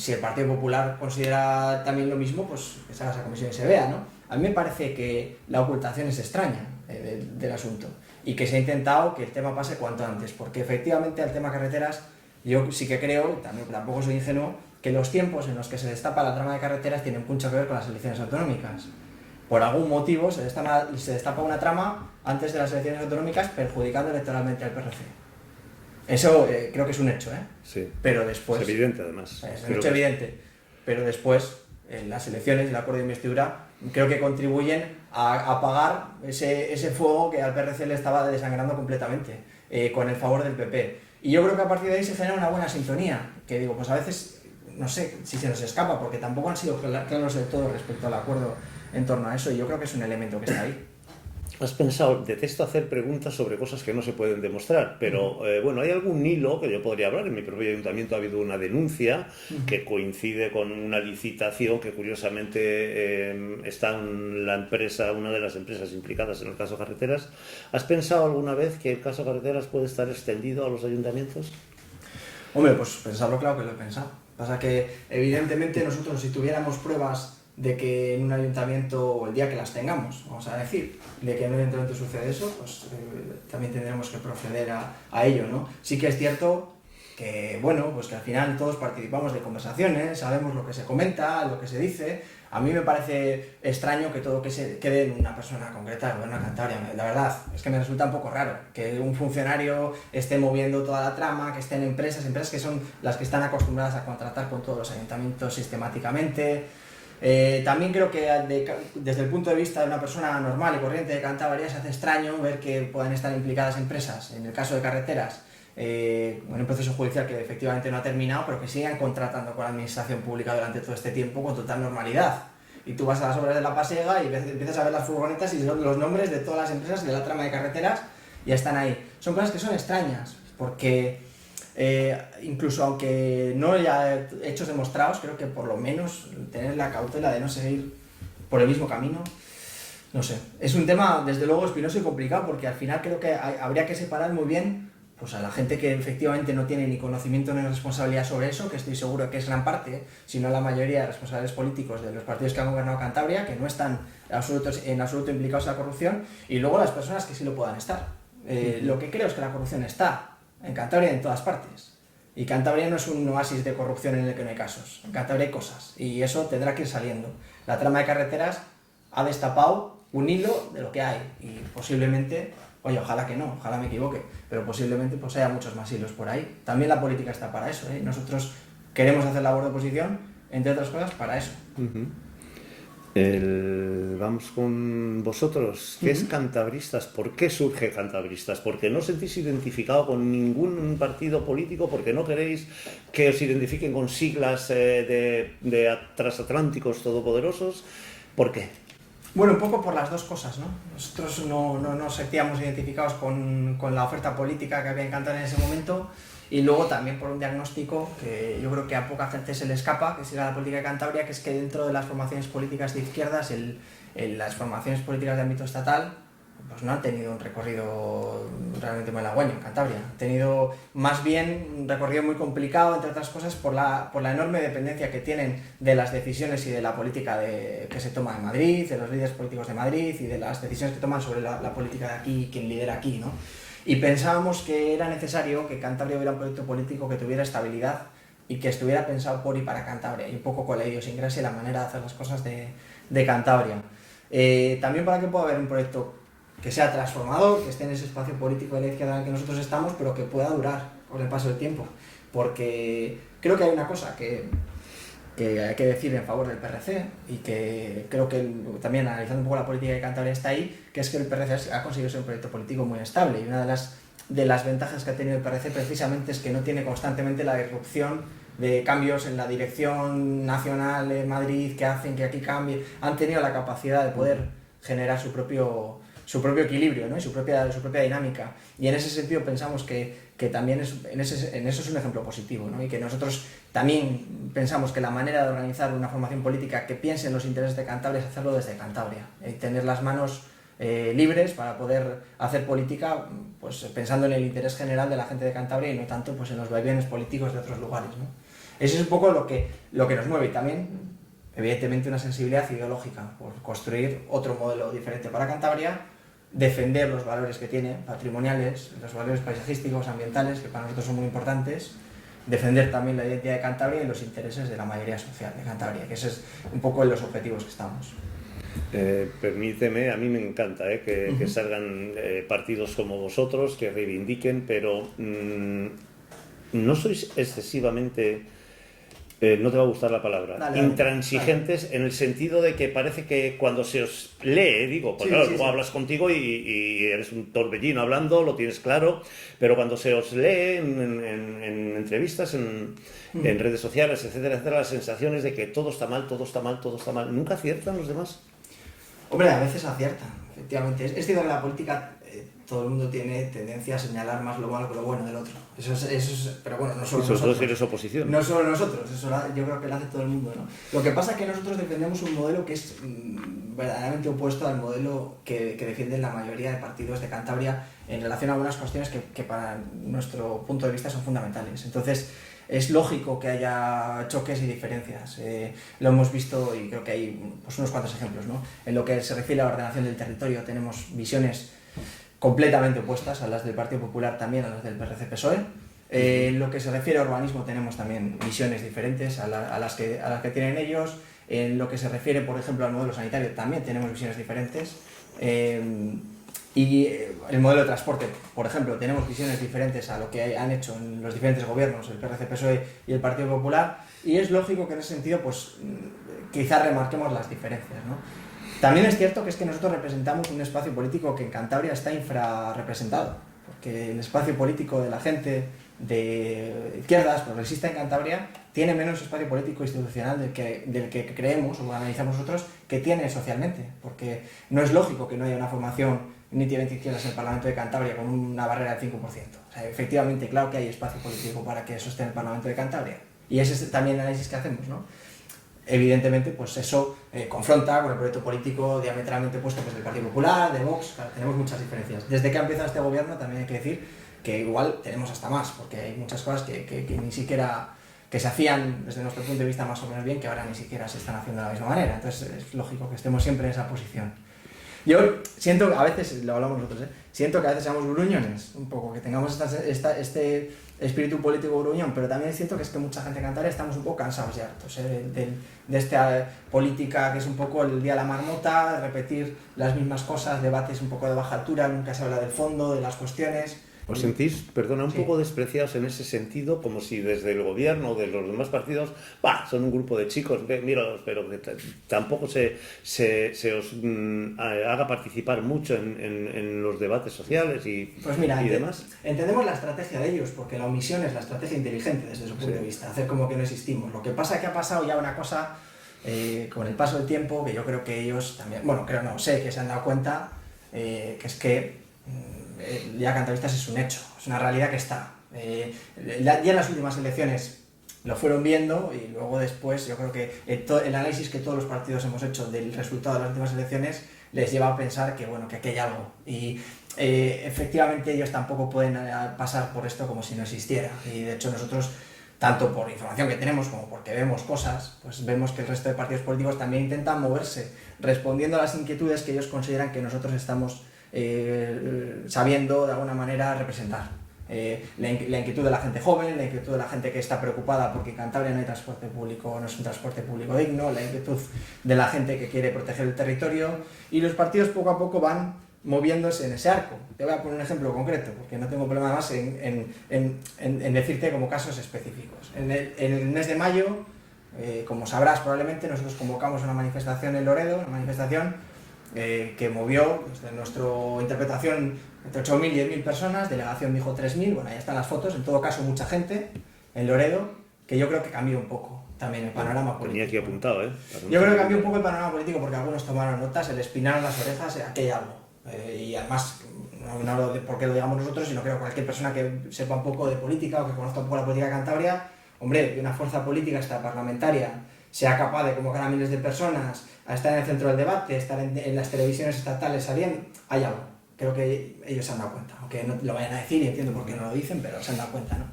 el Partido Popular considera también lo mismo, pues que se haga esa comisión y se vea, ¿no? A mí me parece que la ocultación es extraña del asunto y que se ha intentado que el tema pase cuanto antes, porque efectivamente al tema carreteras yo sí que creo, también tampoco soy ingenuo, que los tiempos en los que se destapa la trama de carreteras tienen mucho que ver con las elecciones autonómicas. Por algún motivo se destapa una trama antes de las elecciones autonómicas perjudicando electoralmente al PRC. Eso creo que es un hecho, ¿eh? Sí. Pero después... Es evidente, además. Es un hecho evidente. Pero después, las elecciones y el acuerdo de investidura creo que contribuyen a apagar ese fuego que al PRC le estaba desangrando completamente, con el favor del PP. Y yo creo que a partir de ahí se genera una buena sintonía, que digo, pues a veces, no sé si se nos escapa, porque tampoco han sido claros del todo respecto al acuerdo en torno a eso, y yo creo que es un elemento que está ahí. Has pensado, detesto hacer preguntas sobre cosas que no se pueden demostrar, pero bueno, hay algún hilo que yo podría hablar. En mi propio ayuntamiento ha habido una denuncia que coincide con una licitación que curiosamente está en la empresa, una de las empresas implicadas en el caso Carreteras. ¿Has pensado alguna vez que el caso Carreteras puede estar extendido a los ayuntamientos? Hombre, pues pensarlo, claro que lo he pensado. Pasa que evidentemente nosotros, si tuviéramos pruebas de que en un ayuntamiento, o el día que las tengamos, vamos a decir, de que en un ayuntamiento sucede eso, pues también tendremos que proceder a ello, ¿no? Sí que es cierto que, bueno, pues que al final todos participamos de conversaciones, sabemos lo que se comenta, lo que se dice. A mí me parece extraño que todo que se quede en una persona concreta, en una Cantabria. La verdad, es que me resulta un poco raro que un funcionario esté moviendo toda la trama, que estén empresas que son las que están acostumbradas a contratar con todos los ayuntamientos sistemáticamente. También creo que desde el punto de vista de una persona normal y corriente de Cantabria se hace extraño ver que puedan estar implicadas empresas, en el caso de carreteras, en un proceso judicial que efectivamente no ha terminado, pero que sigan contratando con la administración pública durante todo este tiempo con total normalidad. Y tú vas a las obras de la Pasega y empiezas a ver las furgonetas y son los nombres de todas las empresas de la trama de carreteras ya están ahí. Son cosas que son extrañas, porque incluso aunque no haya hechos demostrados, creo que por lo menos tener la cautela de no seguir por el mismo camino, no sé. Es un tema desde luego espinoso y complicado, porque al final creo que habría que separar muy bien pues a la gente que efectivamente no tiene ni conocimiento ni responsabilidad sobre eso, que estoy seguro que es gran parte, si no la mayoría de responsables políticos de los partidos que han gobernado Cantabria, que no están en absoluto implicados en la corrupción, y luego las personas que sí lo puedan estar. Lo que creo es que la corrupción está en Cantabria y en todas partes. Y Cantabria no es un oasis de corrupción en el que no hay casos. En Cantabria hay cosas, y eso tendrá que ir saliendo. La trama de carreteras ha destapado un hilo de lo que hay, y posiblemente, oye, ojalá que no, ojalá me equivoque, pero posiblemente pues haya muchos más hilos por ahí. También la política está para eso, ¿eh? Nosotros queremos hacer labor de oposición, entre otras cosas, para eso. Vamos con vosotros. ¿Qué es Cantabristas? ¿Por qué surge Cantabristas? ¿Porque no os sentís identificado con ningún partido político? ¿Porque no queréis que os identifiquen con siglas de transatlánticos todopoderosos? ¿Por qué? Bueno, un poco por las dos cosas, ¿no? Nosotros no nos sentíamos identificados con la oferta política que había en Cantabria en ese momento, y luego también por un diagnóstico que yo creo que a poca gente se le escapa, que siga la política de Cantabria, que es que dentro de las formaciones políticas de izquierdas, las formaciones políticas de ámbito estatal, pues no han tenido un recorrido realmente muy halagüeño en Cantabria. Han tenido más bien un recorrido muy complicado, entre otras cosas, por la enorme dependencia que tienen de las decisiones y de la política que se toma en Madrid, de los líderes políticos de Madrid y de las decisiones que toman sobre la política de aquí, quien lidera aquí, ¿no? Y pensábamos que era necesario que Cantabria hubiera un proyecto político que tuviera estabilidad y que estuviera pensado por y para Cantabria, y un poco con la idiosincrasia y la manera de hacer las cosas de Cantabria. También para que pueda haber un proyecto que sea transformador, que esté en ese espacio político de la izquierda en el que nosotros estamos, pero que pueda durar con el paso del tiempo. Porque creo que hay una cosa que hay que decir en favor del PRC, y que creo que también analizando un poco la política de Cantabria está ahí, que es que el PRC ha conseguido ser un proyecto político muy estable, y una de las ventajas que ha tenido el PRC precisamente es que no tiene constantemente la disrupción de cambios en la dirección nacional en Madrid que hacen que aquí cambie. Han tenido la capacidad de poder generar su propio equilibrio, ¿no? Y su propia dinámica, y en ese sentido pensamos que también en eso es un ejemplo positivo, ¿no? Y que nosotros también pensamos que la manera de organizar una formación política que piense en los intereses de Cantabria es hacerlo desde Cantabria, tener las manos libres para poder hacer política, pues pensando en el interés general de la gente de Cantabria y no tanto pues en los vaivenes políticos de otros lugares, ¿no? Eso es un poco lo que nos mueve, y también evidentemente una sensibilidad ideológica por construir otro modelo diferente para Cantabria, defender los valores que tiene, patrimoniales, los valores paisajísticos, ambientales, que para nosotros son muy importantes, defender también la identidad de Cantabria y los intereses de la mayoría social de Cantabria, que ese es un poco en los objetivos que estamos. Permíteme, a mí me encanta que salgan partidos como vosotros, que reivindiquen, pero no sois excesivamente... no te va a gustar la palabra, intransigentes, en el sentido de que parece que cuando se os lee, digo, pues claro, luego hablas contigo y eres un torbellino hablando, lo tienes claro, pero cuando se os lee en entrevistas, en redes sociales, etcétera, etcétera, la sensación es de que todo está mal, todo está mal, todo está mal. ¿Nunca aciertan los demás? Hombre, a veces aciertan, efectivamente. Es cierto que la política... todo el mundo tiene tendencia a señalar más lo malo que lo bueno del otro. Eso es, pero bueno, no solo nosotros. Si eres oposición. No solo nosotros, eso yo creo que lo hace todo el mundo, ¿no? Lo que pasa es que nosotros defendemos un modelo que es verdaderamente opuesto al modelo que defienden la mayoría de partidos de Cantabria en relación a algunas cuestiones que para nuestro punto de vista son fundamentales. Entonces, es lógico que haya choques y diferencias. Lo hemos visto y creo que hay pues, unos cuantos ejemplos, ¿no? En lo que se refiere a la ordenación del territorio tenemos visiones completamente opuestas a las del Partido Popular, también a las del PRC-PSOE. En lo que se refiere a urbanismo tenemos también visiones diferentes a las que tienen ellos. En lo que se refiere, por ejemplo, al modelo sanitario también tenemos visiones diferentes. Y el modelo de transporte, por ejemplo, tenemos visiones diferentes a lo que han hecho en los diferentes gobiernos, el PRC-PSOE y el Partido Popular, y es lógico que en ese sentido pues quizás remarquemos las diferencias, ¿no? También es cierto que nosotros representamos un espacio político que en Cantabria está infrarrepresentado, porque el espacio político de la gente de izquierdas, progresista en Cantabria, tiene menos espacio político institucional del que creemos o analizamos nosotros que tiene socialmente, porque no es lógico que no haya una formación nítidamente izquierdas en el Parlamento de Cantabria con una barrera del 5%. O sea, efectivamente, claro que hay espacio político para que eso esté en el Parlamento de Cantabria, y ese es también el análisis que hacemos, ¿no? Evidentemente, pues eso confronta con el proyecto político diametralmente opuesto pues, del Partido Popular, de Vox. Claro, tenemos muchas diferencias. Desde que ha empezado este gobierno, también hay que decir que igual tenemos hasta más, porque hay muchas cosas que ni siquiera, que se hacían desde nuestro punto de vista más o menos bien, que ahora ni siquiera se están haciendo de la misma manera. Entonces es lógico que estemos siempre en esa posición. Yo siento, a veces, lo hablamos nosotros, siento que a veces seamos gruñones, un poco, que tengamos este espíritu político gruñón, pero también siento que es que mucha gente Cantabria estamos un poco cansados y hartos de esta política que es un poco el día de la marmota, de repetir las mismas cosas, debates un poco de baja altura, nunca se habla del fondo, de las cuestiones. ¿Os sentís, perdona, un Sí. poco despreciados en ese sentido? Como si desde el gobierno o de los demás partidos, son un grupo de chicos, míralos, pero que tampoco se os haga participar mucho en los debates sociales Pues mira, y demás. entendemos la estrategia de ellos, porque la omisión es la estrategia inteligente desde su punto de vista, hacer como que no existimos. Lo que pasa es que ha pasado ya una cosa con el paso del tiempo, que yo creo que ellos también, bueno, creo no, sé que se han dado cuenta, que es que ya Cantabristas es un hecho, es una realidad que está. Ya en las últimas elecciones lo fueron viendo y luego después yo creo que el análisis que todos los partidos hemos hecho del resultado de las últimas elecciones les lleva a pensar que bueno, que aquí hay algo. Y efectivamente ellos tampoco pueden pasar por esto como si no existiera. Y de hecho nosotros, tanto por información que tenemos como porque vemos cosas, pues vemos que el resto de partidos políticos también intentan moverse, respondiendo a las inquietudes que ellos consideran que nosotros estamos sabiendo de alguna manera representar. La inquietud de la gente joven, la inquietud de la gente que está preocupada porque en Cantabria no hay transporte público, no es un transporte público digno, la inquietud de la gente que quiere proteger el territorio, y los partidos poco a poco van moviéndose en ese arco. Te voy a poner un ejemplo concreto, porque no tengo problema más en decirte como casos específicos. En el mes de mayo, como sabrás probablemente, nosotros convocamos una manifestación en Loredo, una manifestación que movió, desde nuestra interpretación, entre 8.000 y 10.000 personas, delegación dijo 3.000, bueno, ahí están las fotos, en todo caso mucha gente, en Loredo, que yo creo que cambió un poco también el panorama político. Tenía aquí apuntado, Yo creo que cambió un poco el panorama político porque algunos tomaron notas, se les espinaron las orejas, aquí hay algo. Y además, no hablo de por qué lo digamos nosotros, sino creo que cualquier persona que sepa un poco de política o que conozca un poco la política de Cantabria, hombre, que una fuerza política extraparlamentaria sea capaz de convocar a miles de personas, a estar en el centro del debate, estar en las televisiones estatales saliendo, hay algo. Creo que ellos se han dado cuenta, aunque no lo vayan a decir y entiendo por qué no lo dicen, pero se han dado cuenta, ¿no?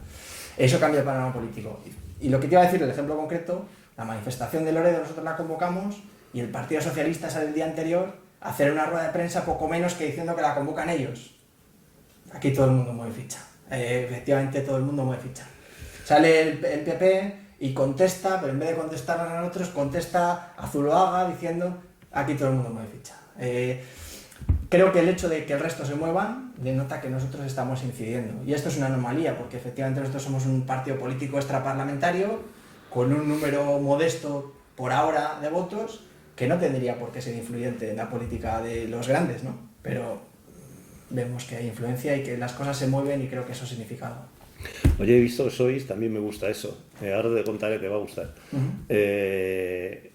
Eso cambia el panorama político. Y lo que te iba a decir, el ejemplo concreto, la manifestación de Loredo nosotros la convocamos y el Partido Socialista sale el día anterior a hacer una rueda de prensa poco menos que diciendo que la convocan ellos. Aquí todo el mundo mueve ficha. Efectivamente todo el mundo mueve ficha. Sale el PP y contesta, pero en vez de contestar a nosotros, contesta a Zuloaga diciendo aquí todo el mundo mueve ficha. Creo que el hecho de que el resto se muevan denota que nosotros estamos incidiendo. Y esto es una anomalía, porque efectivamente nosotros somos un partido político extraparlamentario con un número modesto por ahora de votos que no tendría por qué ser influyente en la política de los grandes, ¿no? Pero vemos que hay influencia y que las cosas se mueven y creo que eso significa algo. Oye, he visto que sois, también me gusta eso, ahora te contaré, te va a gustar,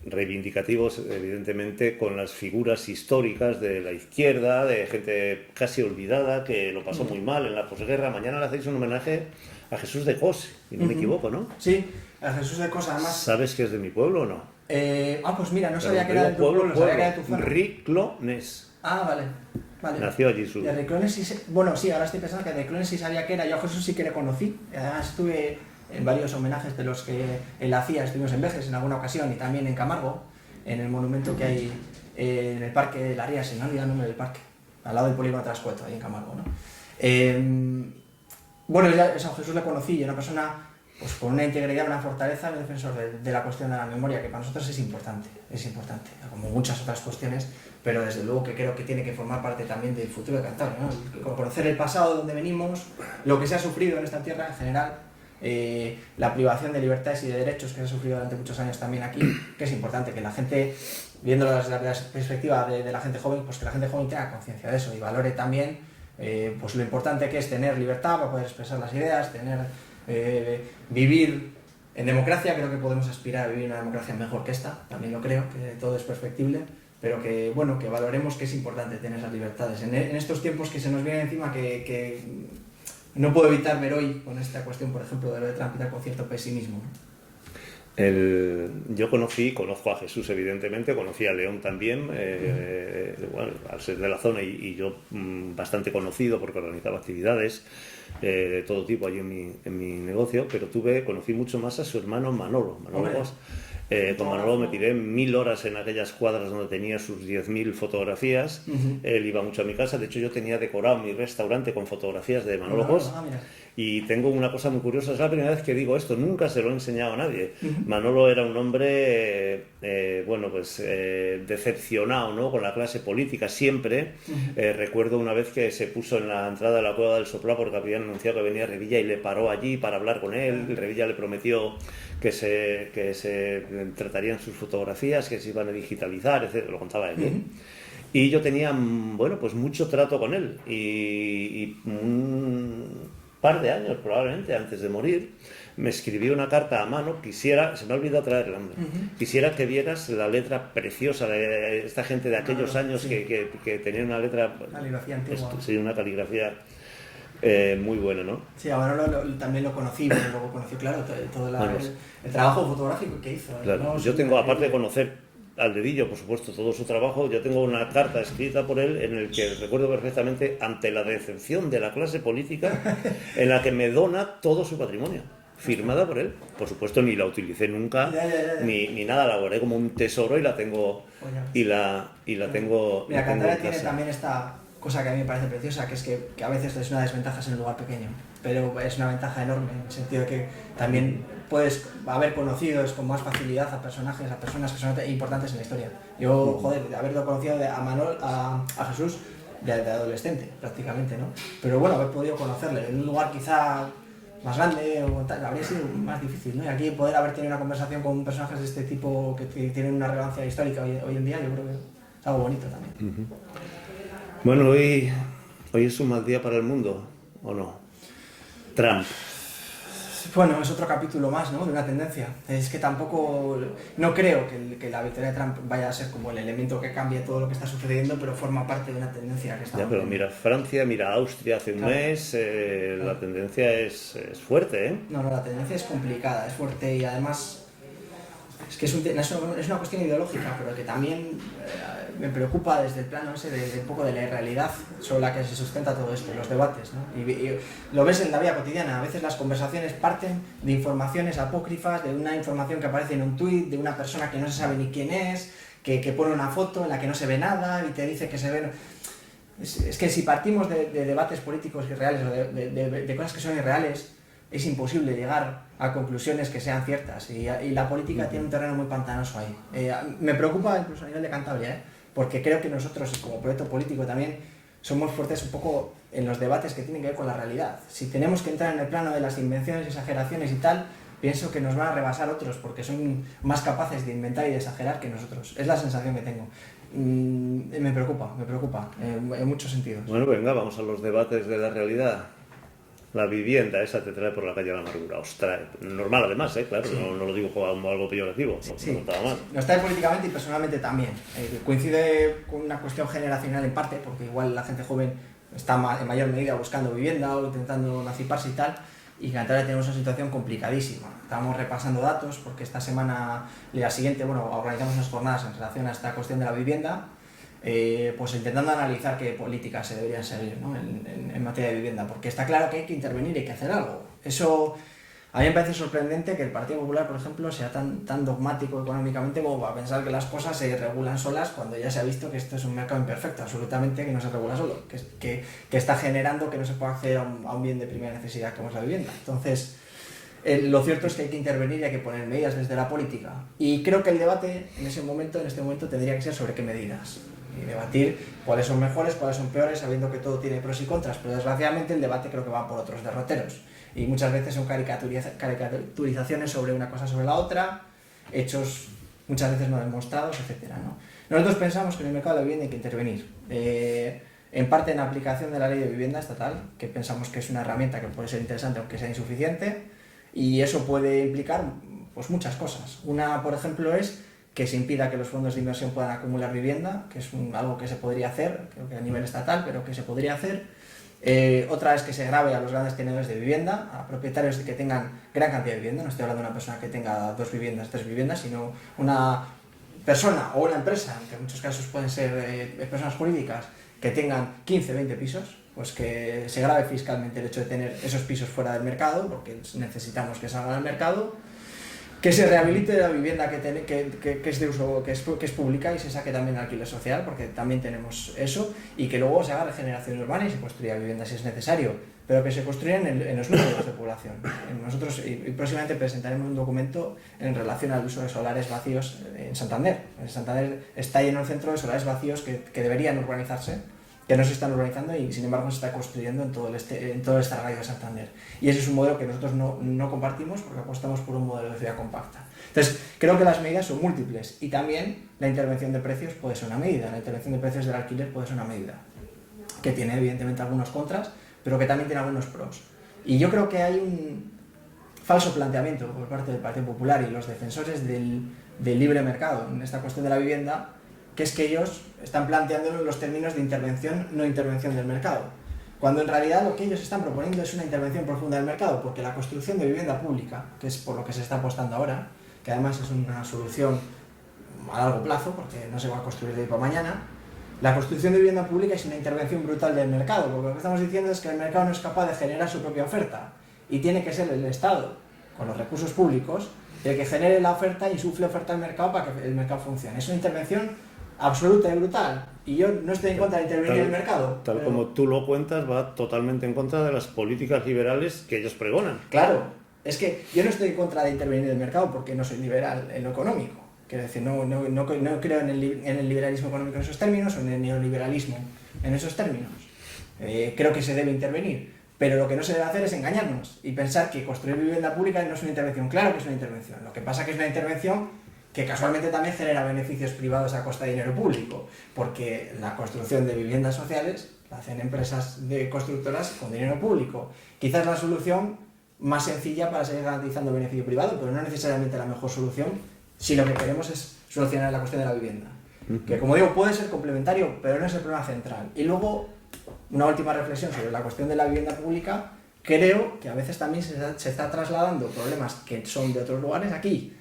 reivindicativos evidentemente con las figuras históricas de la izquierda, de gente casi olvidada que lo pasó muy mal en la posguerra. Mañana le hacéis un homenaje a Jesús de Cos, si no me equivoco, ¿no? Sí, a Jesús de Cos, además. ¿Sabes que es de mi pueblo o no? Pues mira, no sabía que era de tu pueblo, sabía que era de tu zona. Riclones. Vale. Nació allí su... De Riclones sí, bueno, sí, ahora estoy pensando que de Riclones sí sabía que era. Yo a Jesús sí que le conocí. Además estuve en varios homenajes de los que él hacía. Estuvimos en Vejes en alguna ocasión y también en Camargo, en el monumento que hay en el Parque de la Ría, si no olvido el nombre del parque, al lado del polígono Trascueto, ahí en Camargo, ¿no? Bueno, a Jesús le conocí y una persona pues con una integridad, una fortaleza, un defensor de la cuestión de la memoria, que para nosotros es importante, como muchas otras cuestiones, pero desde luego que creo que tiene que formar parte también del futuro de Cantabria, ¿no? Conocer el pasado, de donde venimos, lo que se ha sufrido en esta tierra en general, la privación de libertades y de derechos que se ha sufrido durante muchos años también aquí, que es importante que la gente, viéndolo desde la perspectiva de la gente joven, pues que la gente joven tenga conciencia de eso y valore también pues lo importante que es tener libertad para poder expresar las ideas, vivir en democracia. Creo que podemos aspirar a vivir una democracia mejor que esta, también lo creo, que todo es perfectible, pero que bueno, que valoremos que es importante tener esas libertades. En estos tiempos que se nos viene encima, que no puedo evitar ver hoy con esta cuestión, por ejemplo, de lo de Trump con cierto pesimismo, ¿no? Yo conozco a Jesús evidentemente, conocí a León también, bueno, al ser de la zona y yo bastante conocido porque organizaba actividades de todo tipo allí en mi negocio, pero conocí mucho más a su hermano Manolo. Con Manolo me tiré 1000 horas en aquellas cuadras donde tenía sus 10.000 fotografías. Él iba mucho a mi casa, de hecho yo tenía decorado mi restaurante con fotografías de Manolo Cos. Y tengo una cosa muy curiosa, es la primera vez que digo esto, nunca se lo he enseñado a nadie. Manolo era un hombre, bueno, pues decepcionado, ¿no?, con la clase política siempre. Recuerdo una vez que se puso en la entrada de la Cueva del Soplá porque habían anunciado que venía Revilla y le paró allí para hablar con él. Revilla le prometió que se tratarían sus fotografías, que se iban a digitalizar, etc. Lo contaba él. Y yo tenía, bueno, pues mucho trato con él. Y par de años probablemente antes de morir me escribió una carta a mano. Se me ha olvidado traerla, quisiera que vieras la letra preciosa de esta gente de aquellos años, sí, que tenía una letra, caligrafía antigua, sí, una caligrafía muy buena, ¿no? Sí, ahora también lo conocí, pero luego conocí, claro, todo el trabajo fotográfico que hizo. Claro, ¿no? Yo tengo, aparte de conocer al dedillo, por supuesto, todo su trabajo, yo tengo una carta escrita por él en el que recuerdo perfectamente, ante la decepción de la clase política, en la que me dona todo su patrimonio, firmada por él. Por supuesto, ni la utilicé nunca, ni nada, la guardé como un tesoro y la tengo, y la tengo. Mira, Cantabria tiene también esta cosa que a mí me parece preciosa, que es que a veces es una desventaja en un lugar pequeño, pero es una ventaja enorme, en el sentido de que también puedes haber conocidos con más facilidad a personas que son importantes en la historia. Yo, joder, de haberlo conocido a Jesús de adolescente, prácticamente, ¿no? Pero bueno, haber podido conocerle en un lugar quizá más grande o tal, habría sido más difícil, ¿no? Y aquí poder haber tenido una conversación con personajes de este tipo que tienen una relevancia histórica hoy en día, yo creo que es algo bonito también. Bueno, hoy es un mal día para el mundo, ¿o no? Trump. Bueno, es otro capítulo más, ¿no?, de una tendencia. Es que tampoco, no creo que la victoria de Trump vaya a ser como el elemento que cambie todo lo que está sucediendo, pero forma parte de una tendencia que está... Ya, pero mira Francia, mira Austria hace un mes, la tendencia es fuerte, ¿eh? No, la tendencia es complicada, es fuerte y además... Es que es una cuestión ideológica, pero que también me preocupa desde el plano ese de un poco de la realidad sobre la que se sustenta todo esto, los debates, ¿no? Y lo ves en la vida cotidiana, a veces las conversaciones parten de informaciones apócrifas, de una información que aparece en un tuit, de una persona que no se sabe ni quién es, que pone una foto en la que no se ve nada y te dice que se ve... Es que si partimos de debates políticos irreales o de cosas que son irreales, es imposible llegar a conclusiones que sean ciertas y la política tiene un terreno muy pantanoso ahí. Me preocupa incluso a nivel de Cantabria, porque creo que nosotros, como proyecto político también, somos fuertes un poco en los debates que tienen que ver con la realidad. Si tenemos que entrar en el plano de las invenciones, exageraciones y tal, pienso que nos van a rebasar otros porque son más capaces de inventar y de exagerar que nosotros. Es la sensación que tengo. Me preocupa en muchos sentidos. Bueno, venga, vamos a los debates de la realidad. La vivienda, esa te trae por la calle de la amargura, os trae. Normal además, claro, sí. No lo digo como algo peyorativo, sí. Nos trae políticamente y personalmente también. Coincide con una cuestión generacional en parte, porque igual la gente joven está en mayor medida buscando vivienda o intentando emanciparse y tal, y en Cantabria tenemos una situación complicadísima. Estamos repasando datos porque esta semana, la siguiente, organizamos unas jornadas en relación a esta cuestión de la vivienda, pues intentando analizar qué políticas se deberían seguir, ¿no?, en materia de vivienda, porque está claro que hay que intervenir y hay que hacer algo. Eso a mí me parece sorprendente que el Partido Popular, por ejemplo, sea tan dogmático económicamente como para pensar que las cosas se regulan solas cuando ya se ha visto que esto es un mercado imperfecto, absolutamente, que no se regula solo, que está generando que no se pueda acceder a un bien de primera necesidad como es la vivienda. Entonces, lo cierto es que hay que intervenir y hay que poner medidas desde la política. Y creo que el debate en este momento tendría que ser sobre qué medidas. Y debatir cuáles son mejores, cuáles son peores, sabiendo que todo tiene pros y contras, pero desgraciadamente el debate creo que va por otros derroteros y muchas veces son caricaturizaciones sobre una cosa sobre la otra, hechos muchas veces no demostrados, etc., ¿no? Nosotros pensamos que en el mercado de la vivienda hay que intervenir, en parte en la aplicación de la ley de vivienda estatal, que pensamos que es una herramienta que puede ser interesante aunque sea insuficiente, y eso puede implicar pues muchas cosas. Una, por ejemplo, es que se impida que los fondos de inversión puedan acumular vivienda, que es algo que se podría hacer, creo que a nivel estatal, pero que se podría hacer. Otra es que se grave a los grandes tenedores de vivienda, a propietarios que tengan gran cantidad de vivienda. No estoy hablando de una persona que tenga 2 viviendas, 3 viviendas, sino una persona o una empresa, que en muchos casos pueden ser personas jurídicas, que tengan 15, 20 pisos, pues que se grave fiscalmente el hecho de tener esos pisos fuera del mercado, porque necesitamos que salgan al mercado, que se rehabilite la vivienda que es de uso, que es pública y se saque también al alquiler social, porque también tenemos eso, y que luego se haga regeneración urbana y se construya vivienda si es necesario, pero que se construyan en los núcleos de población. Nosotros y próximamente presentaremos un documento en relación al uso de solares vacíos en Santander. En Santander está lleno el centro de solares vacíos que deberían urbanizarse, que no se están urbanizando y sin embargo se está construyendo en todo el radio de Santander. Y ese es un modelo que nosotros no compartimos porque apostamos por un modelo de ciudad compacta. Entonces, creo que las medidas son múltiples y también la intervención de precios puede ser una medida, la intervención de precios del alquiler puede ser una medida, que tiene evidentemente algunos contras, pero que también tiene algunos pros. Y yo creo que hay un falso planteamiento por parte del Partido Popular y los defensores del libre mercado en esta cuestión de la vivienda, que es que ellos están planteándolo en los términos de intervención, no intervención del mercado. Cuando en realidad lo que ellos están proponiendo es una intervención profunda del mercado, porque la construcción de vivienda pública, que es por lo que se está apostando ahora, que además es una solución a largo plazo, porque no se va a construir de hoy para mañana, la construcción de vivienda pública es una intervención brutal del mercado, porque lo que estamos diciendo es que el mercado no es capaz de generar su propia oferta, y tiene que ser el Estado, con los recursos públicos, el que genere la oferta y insufle oferta al mercado para que el mercado funcione. Es una intervención absoluta y brutal, y yo no estoy en contra de intervenir en el mercado. Tal pero como tú lo cuentas, va totalmente en contra de las políticas liberales que ellos pregonan. Claro, es que yo no estoy en contra de intervenir en el mercado porque no soy liberal en lo económico. Quiero decir, no creo en el liberalismo económico en esos términos o en el neoliberalismo en esos términos. Creo que se debe intervenir, pero lo que no se debe hacer es engañarnos y pensar que construir vivienda pública no es una intervención. Claro que es una intervención, lo que pasa es que es una intervención que casualmente también genera beneficios privados a costa de dinero público, porque la construcción de viviendas sociales la hacen empresas de constructoras con dinero público. Quizás la solución más sencilla para seguir garantizando beneficio privado, pero no necesariamente la mejor solución si lo que queremos es solucionar la cuestión de la vivienda. Que, como digo, puede ser complementario, pero no es el problema central. Y luego, una última reflexión sobre la cuestión de la vivienda pública. Creo que a veces también se está trasladando problemas que son de otros lugares aquí.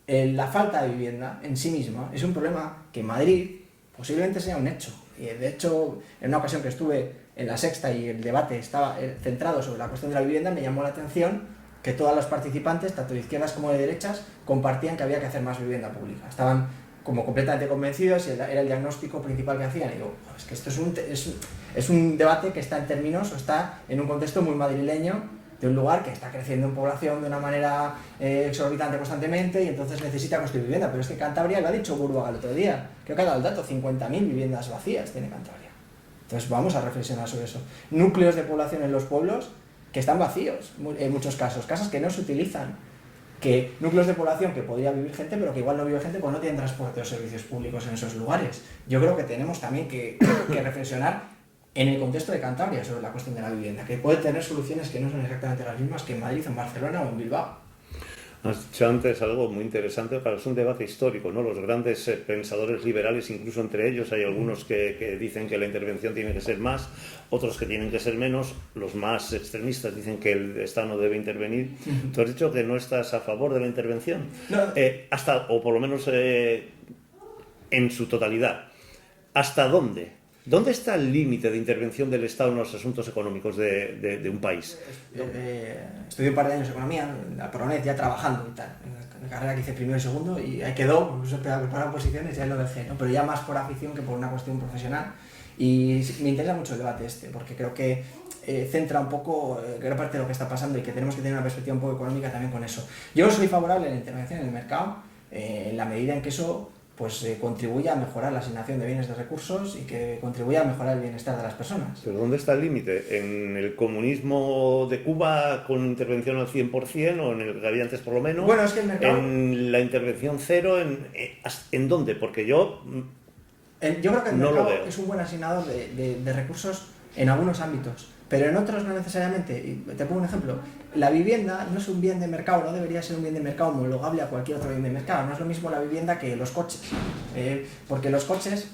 La falta de vivienda en sí misma es un problema que en Madrid posiblemente sea un hecho. Y de hecho, en una ocasión que estuve en La Sexta y el debate estaba centrado sobre la cuestión de la vivienda, me llamó la atención que todos los participantes, tanto de izquierdas como de derechas, compartían que había que hacer más vivienda pública. Estaban como completamente convencidos y era el diagnóstico principal que hacían. Y digo, es que esto es un debate que está en términos, o está en un contexto muy madrileño, de un lugar que está creciendo en población de una manera exorbitante constantemente y entonces necesita construir vivienda. Pero es que Cantabria, lo ha dicho Burbaga el otro día, creo que ha dado el dato, 50.000 viviendas vacías tiene Cantabria. Entonces vamos a reflexionar sobre eso. Núcleos de población en los pueblos que están vacíos, en muchos casos, casas que no se utilizan, que núcleos de población que podría vivir gente, pero que igual no vive gente porque no tienen transporte o servicios públicos en esos lugares. Yo creo que tenemos también que reflexionar en el contexto de Cantabria sobre la cuestión de la vivienda, que puede tener soluciones que no son exactamente las mismas que en Madrid, en Barcelona o en Bilbao. Has dicho antes algo muy interesante, claro, es un debate histórico, ¿no? Los grandes pensadores liberales, incluso entre ellos, hay algunos que dicen que la intervención tiene que ser más, otros que tienen que ser menos, los más extremistas dicen que el Estado no debe intervenir. Tú has dicho que no estás a favor de la intervención, no. O por lo menos en su totalidad. ¿Hasta dónde? ¿Dónde está el límite de intervención del Estado en los asuntos económicos de un país? Estudié un par de años economía, en la Pronet, ya trabajando y tal. En la carrera que hice primero y segundo, y ahí quedó, pues, preparar posiciones y ahí lo dejé, ¿no? Pero ya más por afición que por una cuestión profesional. Y me interesa mucho el debate porque creo que centra un poco gran parte de lo que está pasando y que tenemos que tener una perspectiva un poco económica también con eso. Yo soy favorable a la intervención en el mercado, en la medida en que eso pues contribuye a mejorar la asignación de bienes de recursos y que contribuye a mejorar el bienestar de las personas. ¿Pero dónde está el límite? ¿En el comunismo de Cuba con intervención al 100% o en el que había antes por lo menos? Bueno, es que el mercado... ¿En la intervención cero? ¿En dónde? Porque yo creo que el no mercado es un buen asignador de recursos en algunos ámbitos, pero en otros no necesariamente. Y te pongo un ejemplo. La vivienda no es un bien de mercado, no debería ser un bien de mercado homologable a cualquier otro bien de mercado. No es lo mismo la vivienda que los coches, porque los coches,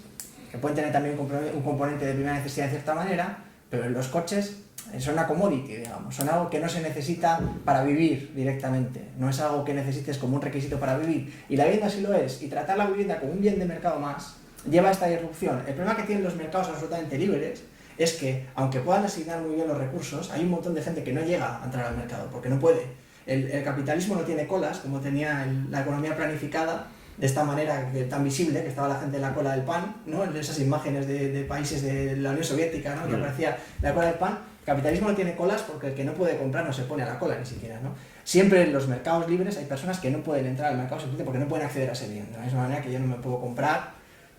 que pueden tener también un componente de primera necesidad de cierta manera, pero los coches son una commodity, digamos, son algo que no se necesita para vivir directamente, no es algo que necesites como un requisito para vivir, y la vivienda sí lo es, y tratar la vivienda como un bien de mercado más lleva a esta disrupción. El problema que tienen los mercados absolutamente libres es que, aunque puedan asignar muy bien los recursos, hay un montón de gente que no llega a entrar al mercado, porque no puede. El capitalismo no tiene colas, como tenía la economía planificada, de esta manera tan visible, que estaba la gente en la cola del pan, ¿no? En esas imágenes de países de la Unión Soviética, ¿no? Que aparecía la cola del pan. El capitalismo no tiene colas porque el que no puede comprar no se pone a la cola ni siquiera, ¿no? Siempre en los mercados libres hay personas que no pueden entrar al mercado simplemente porque no pueden acceder a ese bien. De la misma manera que yo no me puedo comprar,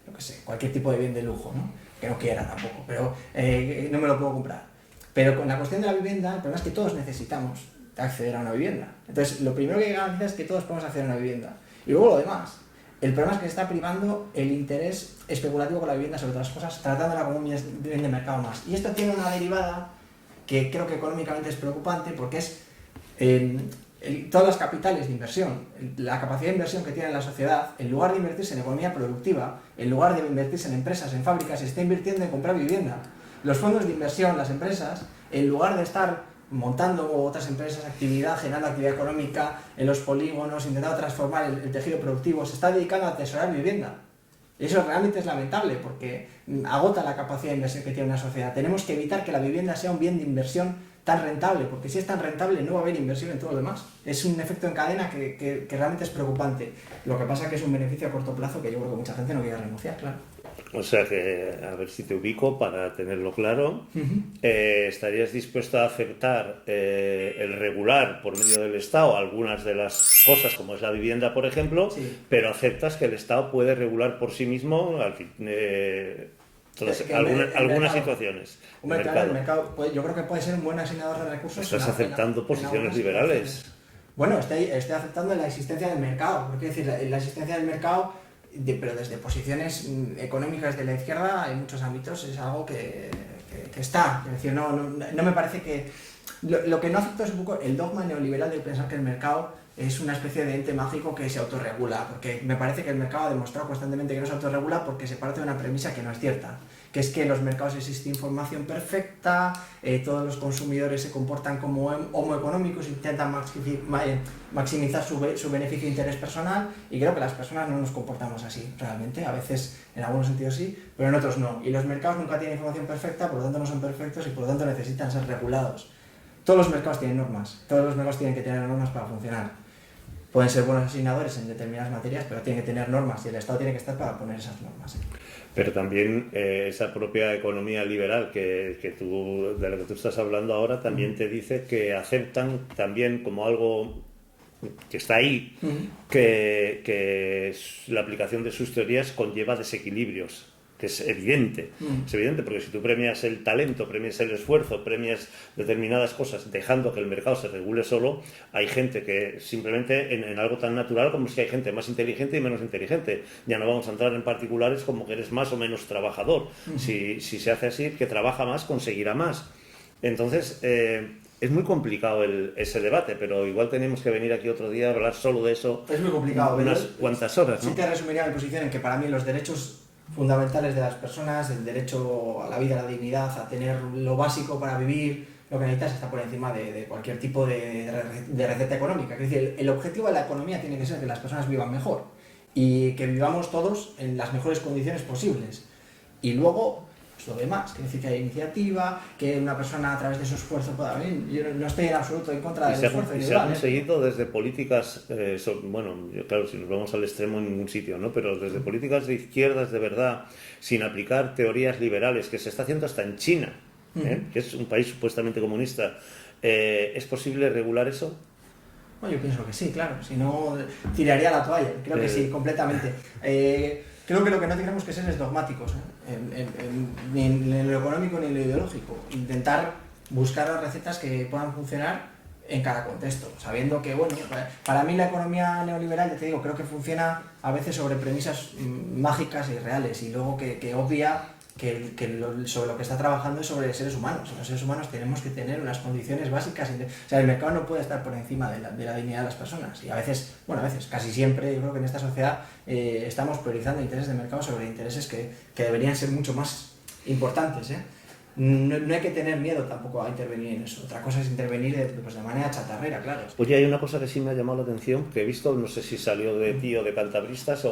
yo qué sé, cualquier tipo de bien de lujo, ¿no? Que no quiera tampoco, pero no me lo puedo comprar. Pero con la cuestión de la vivienda, el problema es que todos necesitamos acceder a una vivienda. Entonces, lo primero que hay que garantizar es que todos podemos acceder a una vivienda. Y luego lo demás. El problema es que se está privando el interés especulativo con la vivienda sobre otras cosas, tratándola como un bien de mercado más. Y esto tiene una derivada que creo que económicamente es preocupante, porque es todas las capitales de inversión, la capacidad de inversión que tiene la sociedad, en lugar de invertirse en economía productiva, en lugar de invertirse en empresas, en fábricas, se está invirtiendo en comprar vivienda. Los fondos de inversión, las empresas, en lugar de estar montando otras empresas, generando actividad económica en los polígonos, intentando transformar el tejido productivo, se está dedicando a atesorar vivienda. Y eso realmente es lamentable porque agota la capacidad de inversión que tiene una sociedad. Tenemos que evitar que la vivienda sea un bien de inversión tan rentable, porque si es tan rentable no va a haber inversión en todo lo demás. Es un efecto en cadena que realmente es preocupante. Lo que pasa es que es un beneficio a corto plazo que yo creo que mucha gente no quiere renunciar, claro. O sea que, a ver si te ubico para tenerlo claro, ¿estarías dispuesto a aceptar el regular por medio del Estado algunas de las cosas, como es la vivienda, por ejemplo, sí, pero aceptas que el Estado puede regular por sí mismo algunas situaciones? El mercado yo creo que puede ser un buen asignador de recursos. Estás aceptando posiciones liberales. Bueno, estoy aceptando la existencia del mercado, porque decir, la existencia del mercado, pero desde posiciones económicas de la izquierda en muchos ámbitos es algo que está. Es decir, no me parece que... Lo que no acepto es un poco el dogma neoliberal de pensar que el mercado es una especie de ente mágico que se autorregula, porque me parece que el mercado ha demostrado constantemente que no se autorregula porque se parte de una premisa que no es cierta, que es que en los mercados existe información perfecta, todos los consumidores se comportan como homo económicos, intentan maximizar su beneficio e interés personal, y creo que las personas no nos comportamos así realmente, a veces en algunos sentidos sí, pero en otros no, y los mercados nunca tienen información perfecta, por lo tanto no son perfectos y por lo tanto necesitan ser regulados. Todos los mercados tienen normas, todos los mercados tienen que tener normas para funcionar. Pueden ser buenos asignadores en determinadas materias, pero tienen que tener normas y el Estado tiene que estar para poner esas normas. Pero también esa propia economía liberal de la que tú estás hablando ahora también te dice que aceptan también como algo que está ahí, que la aplicación de sus teorías conlleva desequilibrios, que es evidente. Es evidente porque si tú premias el talento, premias el esfuerzo, premias determinadas cosas dejando que el mercado se regule solo, hay gente que simplemente en algo tan natural como es que hay gente más inteligente y menos inteligente. Ya no vamos a entrar en particulares como que eres más o menos trabajador. Si se hace así, el que trabaja más conseguirá más. Entonces, es muy complicado ese debate, pero igual tenemos que venir aquí otro día a hablar solo de eso. Es muy complicado. Unas cuantas horas, ¿no? Sí te resumiría mi posición en que para mí los derechos fundamentales de las personas, el derecho a la vida, a la dignidad, a tener lo básico para vivir, lo que necesitas está por encima de cualquier tipo de receta económica. Es decir, el objetivo de la economía tiene que ser que las personas vivan mejor y que vivamos todos en las mejores condiciones posibles. Y luego, pues lo demás, que decir que hay iniciativa, que una persona a través de su esfuerzo pueda venir. Yo no estoy en absoluto en contra del esfuerzo individual. Se ha conseguido desde políticas, claro, si nos vamos al extremo en ningún sitio, ¿no? Pero desde políticas de izquierdas de verdad, sin aplicar teorías liberales, que se está haciendo hasta en China, que es un país supuestamente comunista, ¿es posible regular eso? Bueno, yo pienso que sí, claro, si no tiraría la toalla, creo que sí, completamente. Creo que lo que no tenemos que ser es dogmáticos, ni en lo económico ni en lo ideológico. Intentar buscar las recetas que puedan funcionar en cada contexto, sabiendo que, bueno, para mí la economía neoliberal, ya te digo, creo que funciona a veces sobre premisas mágicas y reales, y luego que obvia sobre lo que está trabajando es sobre seres humanos. Los seres humanos tenemos que tener unas condiciones básicas. O sea, el mercado no puede estar por encima de la dignidad de las personas. Y a veces, casi siempre, yo creo que en esta sociedad estamos priorizando intereses de mercado sobre intereses que deberían ser mucho más importantes. no hay que tener miedo tampoco a intervenir en eso. Otra cosa es intervenir de manera chatarrera, claro. Oye, hay una cosa que sí me ha llamado la atención, que he visto, no sé si salió de ti o de Cantabristas,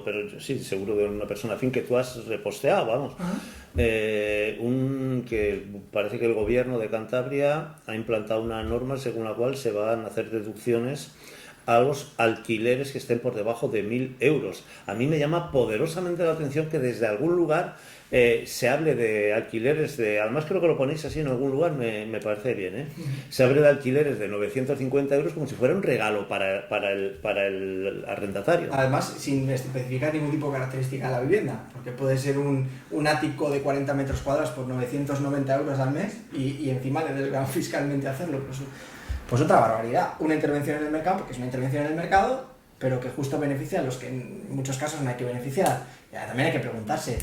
pero sí, seguro de una persona afín que tú has reposteado, vamos. Que parece que el gobierno de Cantabria ha implantado una norma según la cual se van a hacer deducciones a los alquileres que estén por debajo de 1.000 euros. A mí me llama poderosamente la atención que desde algún lugar se hable de alquileres además creo que lo ponéis así en algún lugar, me parece bien, se hable de alquileres de 950 euros como si fuera un regalo para el arrendatario. Además, sin especificar ningún tipo de característica de la vivienda, porque puede ser un ático de 40 metros cuadrados por 990 euros al mes y encima le desgravan fiscalmente hacerlo. Pues otra barbaridad. Una intervención en el mercado, porque es una intervención en el mercado, pero que justo beneficia a los que en muchos casos no hay que beneficiar. Ya, también hay que preguntarse,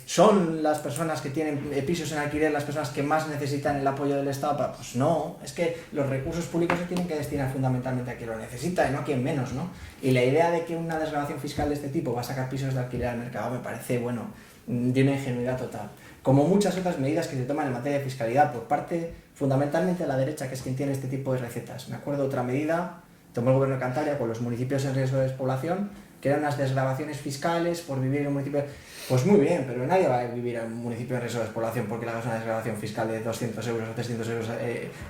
¿son las personas que tienen pisos en alquiler las personas que más necesitan el apoyo del Estado? Pues no, es que los recursos públicos se tienen que destinar fundamentalmente a quien lo necesita y no a quien menos, ¿no? Y la idea de que una desgravación fiscal de este tipo va a sacar pisos de alquiler al mercado me parece, bueno, de una ingenuidad total. Como muchas otras medidas que se toman en materia de fiscalidad por parte fundamentalmente de la derecha, que es quien tiene este tipo de recetas. Me acuerdo de otra medida, tomó el gobierno de Cantabria con los municipios en riesgo de despoblación, que eran unas desgravaciones fiscales por vivir en un municipio. Pues muy bien, pero nadie va a vivir en un municipio en riesgo de despoblación porque le hagas una desgravación fiscal de 200 euros o 300 euros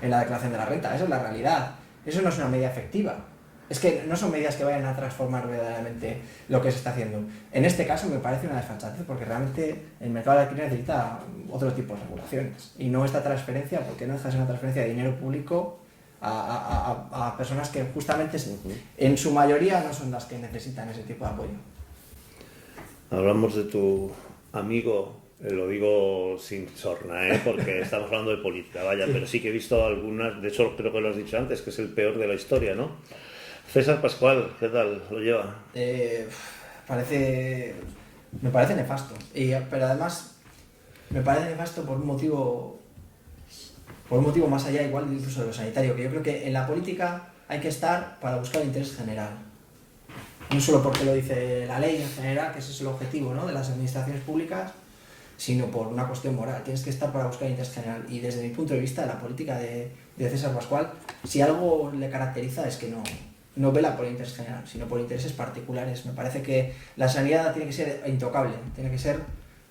en la declaración de la renta. Esa es la realidad. Eso no es una medida efectiva. Es que no son medidas que vayan a transformar verdaderamente lo que se está haciendo. En este caso me parece una desfachatez porque realmente el mercado de alquiler necesita otro tipo de regulaciones. Y no esta transferencia, porque no deja de ser una transferencia de dinero público a personas que justamente en su mayoría no son las que necesitan ese tipo de apoyo. Hablamos de tu amigo, lo digo sin sorna, porque estamos hablando de política, vaya, pero sí que he visto algunas, de hecho creo que lo has dicho antes, que es el peor de la historia, ¿no? César Pascual, ¿qué tal lo lleva? Me parece nefasto, pero además me parece nefasto por un motivo más allá igual incluso de lo sanitario, que yo creo que en la política hay que estar para buscar el interés general. No solo porque lo dice la ley en general, que ese es el objetivo, ¿no?, de las administraciones públicas, sino por una cuestión moral. Tienes que estar para buscar el interés general. Y desde mi punto de vista, la política de César Pascual, si algo le caracteriza es que no vela por el interés general, sino por intereses particulares. Me parece que la sanidad tiene que ser intocable, tiene que ser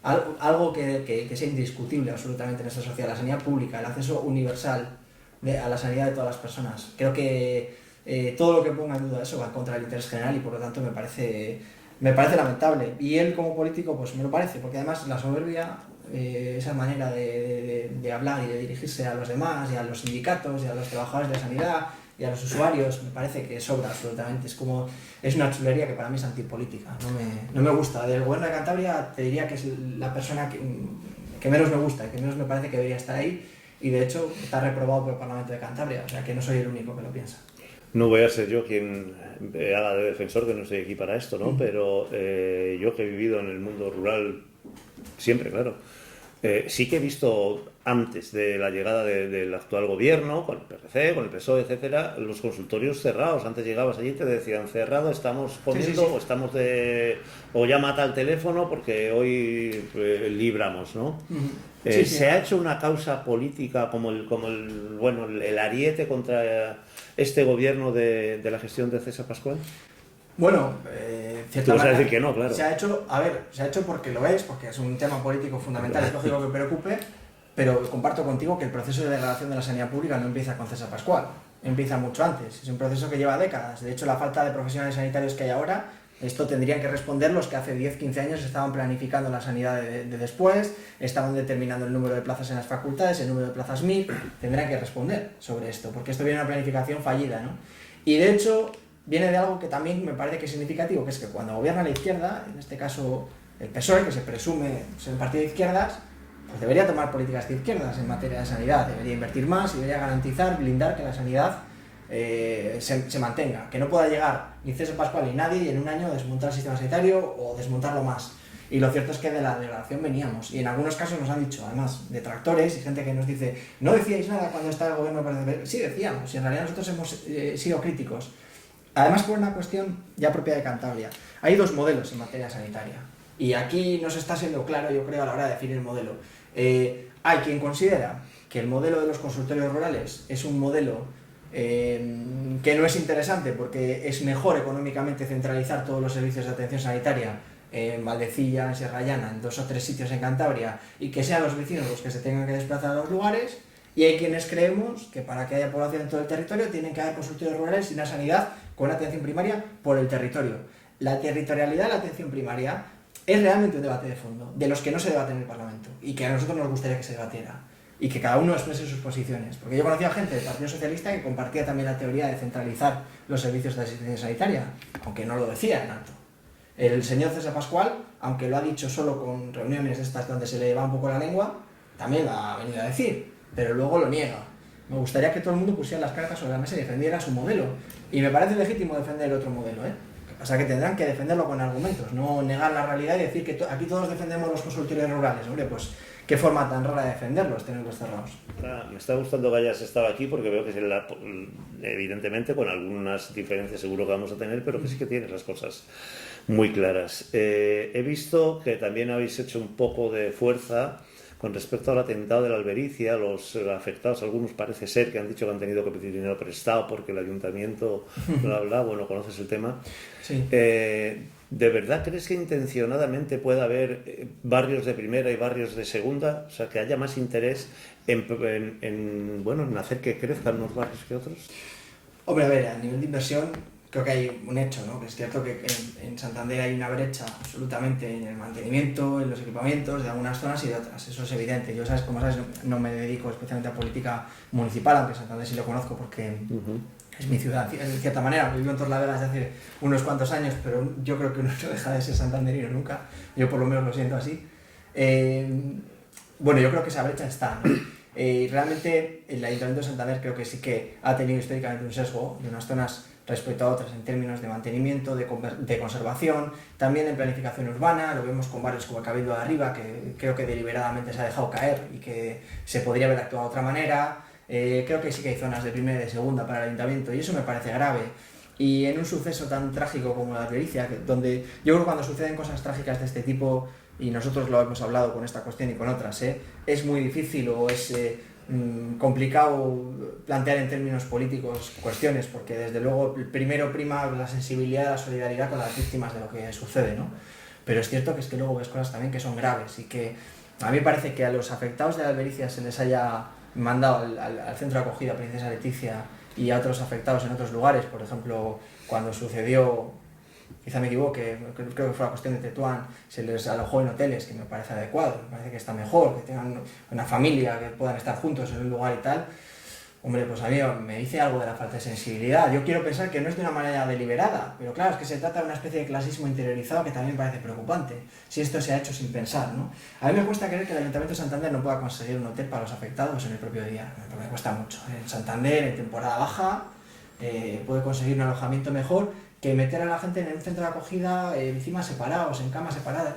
algo que sea indiscutible absolutamente en esta sociedad. La sanidad pública, el acceso universal a la sanidad de todas las personas. Creo que todo lo que ponga en duda eso va contra el interés general y por lo tanto me parece lamentable. Y él como político pues me lo parece, porque además la soberbia, esa manera de hablar y de dirigirse a los demás y a los sindicatos y a los trabajadores de la sanidad y a los usuarios, me parece que sobra absolutamente. Es una chulería que para mí es antipolítica, no me gusta. Del gobierno de Cantabria te diría que es la persona que menos me gusta y que menos me parece que debería estar ahí, y de hecho está reprobado por el Parlamento de Cantabria, o sea que no soy el único que lo piensa. No voy a ser yo quien haga de defensor, que no estoy aquí para esto, ¿no? Pero yo que he vivido en el mundo rural siempre, claro, sí que he visto antes de la llegada del actual gobierno, con el PRC, con el PSOE, etcétera, los consultorios cerrados. Antes llegabas allí y te decían cerrado, estamos comiendo, sí. O estamos o ya mata el teléfono porque hoy libramos, ¿no? Sí. ¿Se ha hecho una causa política como el ariete contra este gobierno de la gestión de César Pascual? Bueno, tú vas a decir que no, claro. Se ha hecho porque lo es, porque es un tema político fundamental, es lógico que preocupe, pero comparto contigo que el proceso de degradación de la sanidad pública no empieza con César Pascual, empieza mucho antes, es un proceso que lleva décadas. De hecho, la falta de profesionales sanitarios que hay ahora, esto tendrían que responder los que hace 10-15 años estaban planificando la sanidad de después, estaban determinando el número de plazas en las facultades, el número de plazas MIR, tendrán que responder sobre esto, porque esto viene de una planificación fallida, ¿no? Y de hecho viene de algo que también me parece que es significativo, que es que cuando gobierna la izquierda, en este caso el PSOE, que se presume ser un partido de izquierdas, pues debería tomar políticas de izquierdas en materia de sanidad, debería invertir más y debería garantizar, blindar que la sanidad se mantenga, que no pueda llegar ni César Pascual ni nadie y en un año desmontar el sistema sanitario o desmontarlo más. Y lo cierto es que de la degradación veníamos, y en algunos casos nos han dicho, además, detractores y gente que nos dice, no decíais nada cuando estaba el gobierno, sí decíamos, y en realidad nosotros hemos sido críticos. Además, por una cuestión ya propia de Cantabria, hay dos modelos en materia sanitaria, y aquí no se está siendo claro, yo creo, a la hora de definir el modelo. Hay quien considera que el modelo de los consultorios rurales es un modelo que no es interesante porque es mejor económicamente centralizar todos los servicios de atención sanitaria en Valdecilla, en Sierra Llana, en 2 o 3 sitios en Cantabria, y que sean los vecinos los que se tengan que desplazar a los lugares. Y hay quienes creemos que para que haya población en todo el territorio tienen que haber consultorios rurales y una sanidad con atención primaria por el territorio. La territorialidad de la atención primaria es realmente un debate de fondo, de los que no se debate en el Parlamento, y que a nosotros nos gustaría que se debatiera, y que cada uno exprese sus posiciones. Porque yo conocía gente del Partido Socialista que compartía también la teoría de centralizar los servicios de asistencia sanitaria, aunque no lo decía en alto. El señor César Pascual, aunque lo ha dicho solo con reuniones estas donde se le va un poco la lengua, también lo ha venido a decir, pero luego lo niega. Me gustaría que todo el mundo pusiera las cartas sobre la mesa y defendiera su modelo. Y me parece legítimo defender otro modelo, ¿eh? Lo que pasa es que tendrán que defenderlo con argumentos, no negar la realidad y decir que aquí todos defendemos los consultorios rurales. Hombre, pues qué forma tan rara de defenderlos, tenerlos cerrados. Me está gustando que hayas estado aquí porque veo que evidentemente con algunas diferencias seguro que vamos a tener, pero que sí que tienes las cosas muy claras. He visto que también habéis hecho un poco de fuerza con respecto al atentado de la Albericia. Los afectados, algunos parece ser que han dicho que han tenido que pedir dinero prestado porque el ayuntamiento, bla, bla, bueno, conoces el tema. Sí. ¿De verdad crees que intencionadamente pueda haber barrios de primera y barrios de segunda? O sea, que haya más interés en hacer que crezcan unos barrios que otros. Hombre, a ver, a nivel de inversión creo que hay un hecho, ¿no? Que es cierto que en Santander hay una brecha absolutamente en el mantenimiento, en los equipamientos de algunas zonas y de otras. Eso es evidente. Yo, como sabes, no me dedico especialmente a política municipal, aunque Santander sí lo conozco porque es mi ciudad, en cierta manera. Vivo en Torlavega desde hace unos cuantos años, pero yo creo que uno no deja de ser santanderino nunca. Yo por lo menos lo siento así. Bueno, yo creo que esa brecha está, ¿no? Realmente el Ayuntamiento de Santander creo que sí que ha tenido históricamente un sesgo de unas zonas respecto a otras en términos de mantenimiento, de conservación, también en planificación urbana. Lo vemos con barrios como el Cabildo de Arriba, que creo que deliberadamente se ha dejado caer y que se podría haber actuado de otra manera. Creo que sí que hay zonas de primera y de segunda para el Ayuntamiento y eso me parece grave. Y en un suceso tan trágico como la Albericia, donde yo creo que cuando suceden cosas trágicas de este tipo, y nosotros lo hemos hablado con esta cuestión y con otras, es muy difícil o es complicado plantear en términos políticos cuestiones, porque desde luego primero prima la sensibilidad, la solidaridad con las víctimas de lo que sucede, ¿no? Pero es cierto que es que luego ves cosas también que son graves y que a mí me parece que a los afectados de la Albericia se les haya mandado al centro de acogida Princesa Leticia y a otros afectados en otros lugares. Por ejemplo, cuando sucedió, quizá me equivoque, creo que fue la cuestión de Tetuán, se les alojó en hoteles, que me parece adecuado, me parece que está mejor, que tengan una familia, que puedan estar juntos en un lugar y tal. Hombre, pues a mí me dice algo de la falta de sensibilidad. Yo quiero pensar que no es de una manera deliberada, pero claro, es que se trata de una especie de clasismo interiorizado que también parece preocupante, si esto se ha hecho sin pensar, ¿no? A mí me cuesta creer que el Ayuntamiento de Santander no pueda conseguir un hotel para los afectados en el propio día, me cuesta mucho. En Santander, en temporada baja, puede conseguir un alojamiento mejor que meter a la gente en un centro de acogida encima separados, en camas separadas.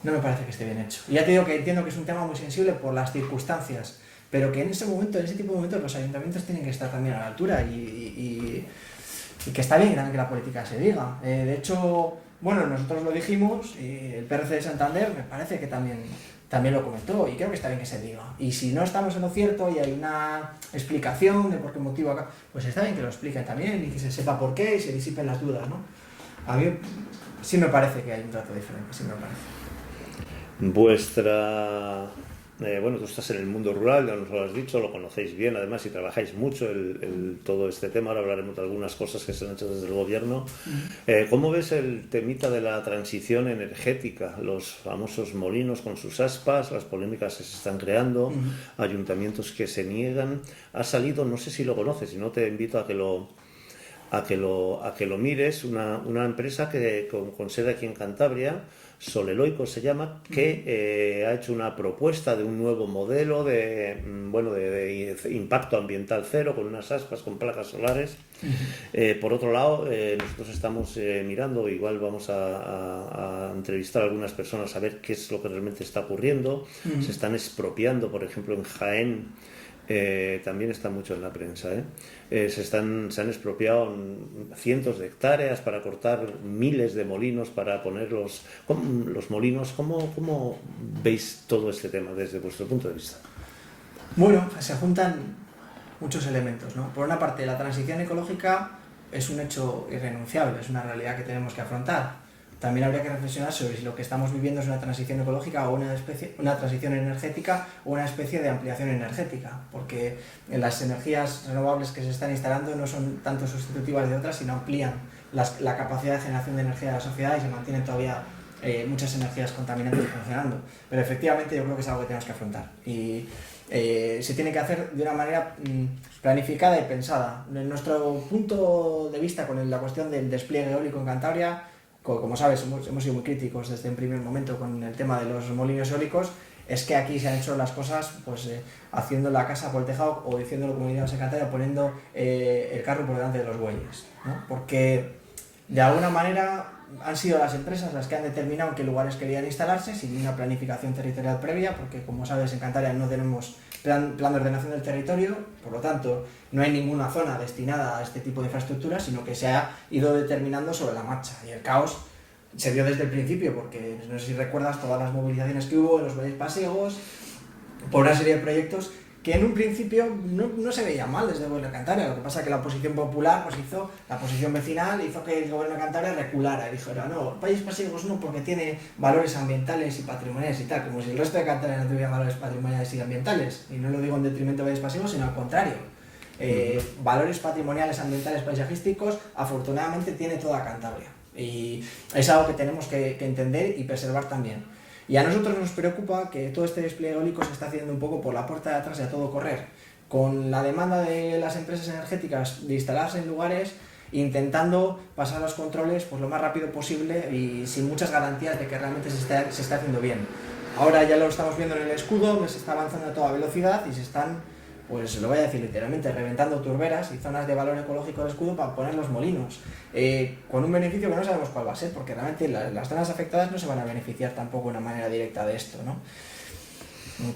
No me parece que esté bien hecho. Y ya te digo que entiendo que es un tema muy sensible por las circunstancias, pero que en ese momento, en ese tipo de momentos, los ayuntamientos tienen que estar también a la altura y que está bien también que la política se diga. De hecho, bueno, nosotros lo dijimos y el PRC de Santander me parece que también lo comentó y creo que está bien que se diga. Y si no estamos en lo cierto y hay una explicación de por qué motivo acá, pues está bien que lo expliquen también y que se sepa por qué y se disipen las dudas, ¿no? A mí sí me parece que hay un trato diferente, sí me parece. Bueno, tú estás en el mundo rural, ya nos lo has dicho, lo conocéis bien, además, y trabajáis mucho todo este tema. Ahora hablaremos de algunas cosas que se han hecho desde el gobierno. ¿Cómo ves el temita de la transición energética? Los famosos molinos con sus aspas, las polémicas que se están creando, ayuntamientos que se niegan. Ha salido, no sé si lo conoces, si no te invito a que lo mires, una empresa que con sede aquí en Cantabria, Soleloico se llama, que ha hecho una propuesta de un nuevo modelo de impacto ambiental cero, con unas aspas, con placas solares. Por otro lado, nosotros estamos mirando, igual vamos a entrevistar a algunas personas a ver qué es lo que realmente está ocurriendo. Se están expropiando, por ejemplo, en Jaén, también está mucho en la prensa. Se han expropiado cientos de hectáreas para cortar miles de molinos para poner los molinos. ¿Cómo veis todo este tema desde vuestro punto de vista? Bueno, se juntan muchos elementos, ¿no? Por una parte, la transición ecológica es un hecho irrenunciable, es una realidad que tenemos que afrontar. También habría que reflexionar sobre si lo que estamos viviendo es una transición ecológica o una transición energética o una especie de ampliación energética, porque las energías renovables que se están instalando no son tanto sustitutivas de otras, sino amplían la capacidad de generación de energía de la sociedad y se mantienen todavía muchas energías contaminantes funcionando. Pero efectivamente yo creo que es algo que tenemos que afrontar y se tiene que hacer de una manera planificada y pensada. En nuestro punto de vista con la cuestión del despliegue eólico en Cantabria, como sabes, hemos sido muy críticos desde el primer momento con el tema de los molinos eólicos. Es que aquí se han hecho las cosas pues haciendo la casa por el tejado, o diciéndolo como diríamos en Cantabria, poniendo el carro por delante de los bueyes, ¿no? Porque de alguna manera han sido las empresas las que han determinado en qué lugares querían instalarse sin una planificación territorial previa, porque como sabes en Cantabria no tenemos plan de ordenación del territorio, por lo tanto no hay ninguna zona destinada a este tipo de infraestructuras, sino que se ha ido determinando sobre la marcha, y el caos se dio desde el principio, porque no sé si recuerdas todas las movilizaciones que hubo en los valles pasiegos por una serie de proyectos que en un principio no se veía mal desde el gobierno de Cantabria. Lo que pasa es que la oposición popular, pues la oposición vecinal hizo que el gobierno de Cantabria reculara y dijera, no, Valles Pasiegos no, porque tiene valores ambientales y patrimoniales y tal, como si el resto de Cantabria no tuviera valores patrimoniales y ambientales. Y no lo digo en detrimento de Valles Pasiegos, sino al contrario. Valores patrimoniales, ambientales, paisajísticos, afortunadamente tiene toda Cantabria. Y es algo que tenemos que entender y preservar también. Y a nosotros nos preocupa que todo este despliegue eólico se está haciendo un poco por la puerta de atrás y a todo correr, con la demanda de las empresas energéticas de instalarse en lugares, intentando pasar los controles pues, lo más rápido posible y sin muchas garantías de que realmente se está haciendo bien. Ahora ya lo estamos viendo en el escudo, que se está avanzando a toda velocidad y se están, pues lo voy a decir literalmente, reventando turberas y zonas de valor ecológico del escudo para poner los molinos, con un beneficio que no sabemos cuál va a ser, porque realmente las zonas afectadas no se van a beneficiar tampoco de una manera directa de esto, ¿no?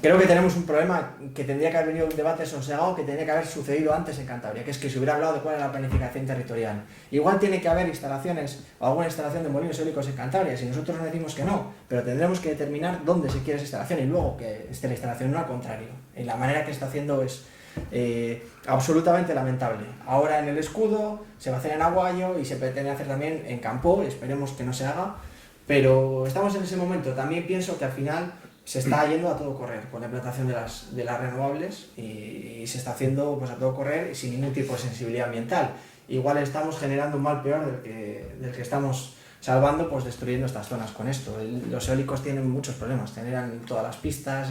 Creo que tenemos un problema que tendría que haber venido un debate sosegado, que tendría que haber sucedido antes en Cantabria, que es que se hubiera hablado de cuál es la planificación territorial. Igual tiene que haber instalaciones o alguna instalación de molinos eólicos en Cantabria, si nosotros no decimos que no, pero tendremos que determinar dónde se quiere esa instalación y luego que esté la instalación, no al contrario. Y la manera que está haciendo es absolutamente lamentable. Ahora en el escudo, se va a hacer en Aguayo y se pretende hacer también en Campó, esperemos que no se haga, pero estamos en ese momento. También pienso que al final se está yendo a todo correr con la implantación de las renovables y se está haciendo pues, a todo correr y sin ningún tipo de sensibilidad ambiental. Igual estamos generando un mal peor del que estamos salvando, pues destruyendo estas zonas con esto. Los eólicos tienen muchos problemas, generan todas las pistas,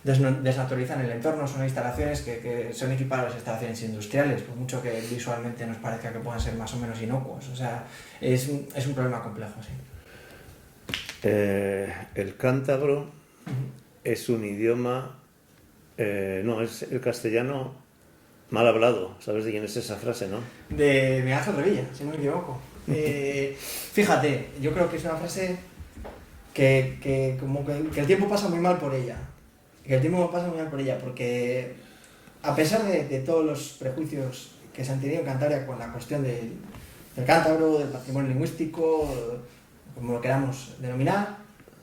desnaturalizan el entorno, son instalaciones que son equiparables a instalaciones industriales, por mucho que visualmente nos parezca que puedan ser más o menos inocuos. O sea, es un problema complejo, sí. El cántabro es un idioma, no, es el castellano mal hablado. ¿Sabes de quién es esa frase, no? De Miguel Ángel Revilla, si no me equivoco. Fíjate, yo creo que es una frase que el tiempo pasa muy mal por ella. Que el tiempo pasa muy mal por ella, porque a pesar de todos los prejuicios que se han tenido en Cantabria con la cuestión del cántabro, del patrimonio lingüístico, como lo queramos denominar,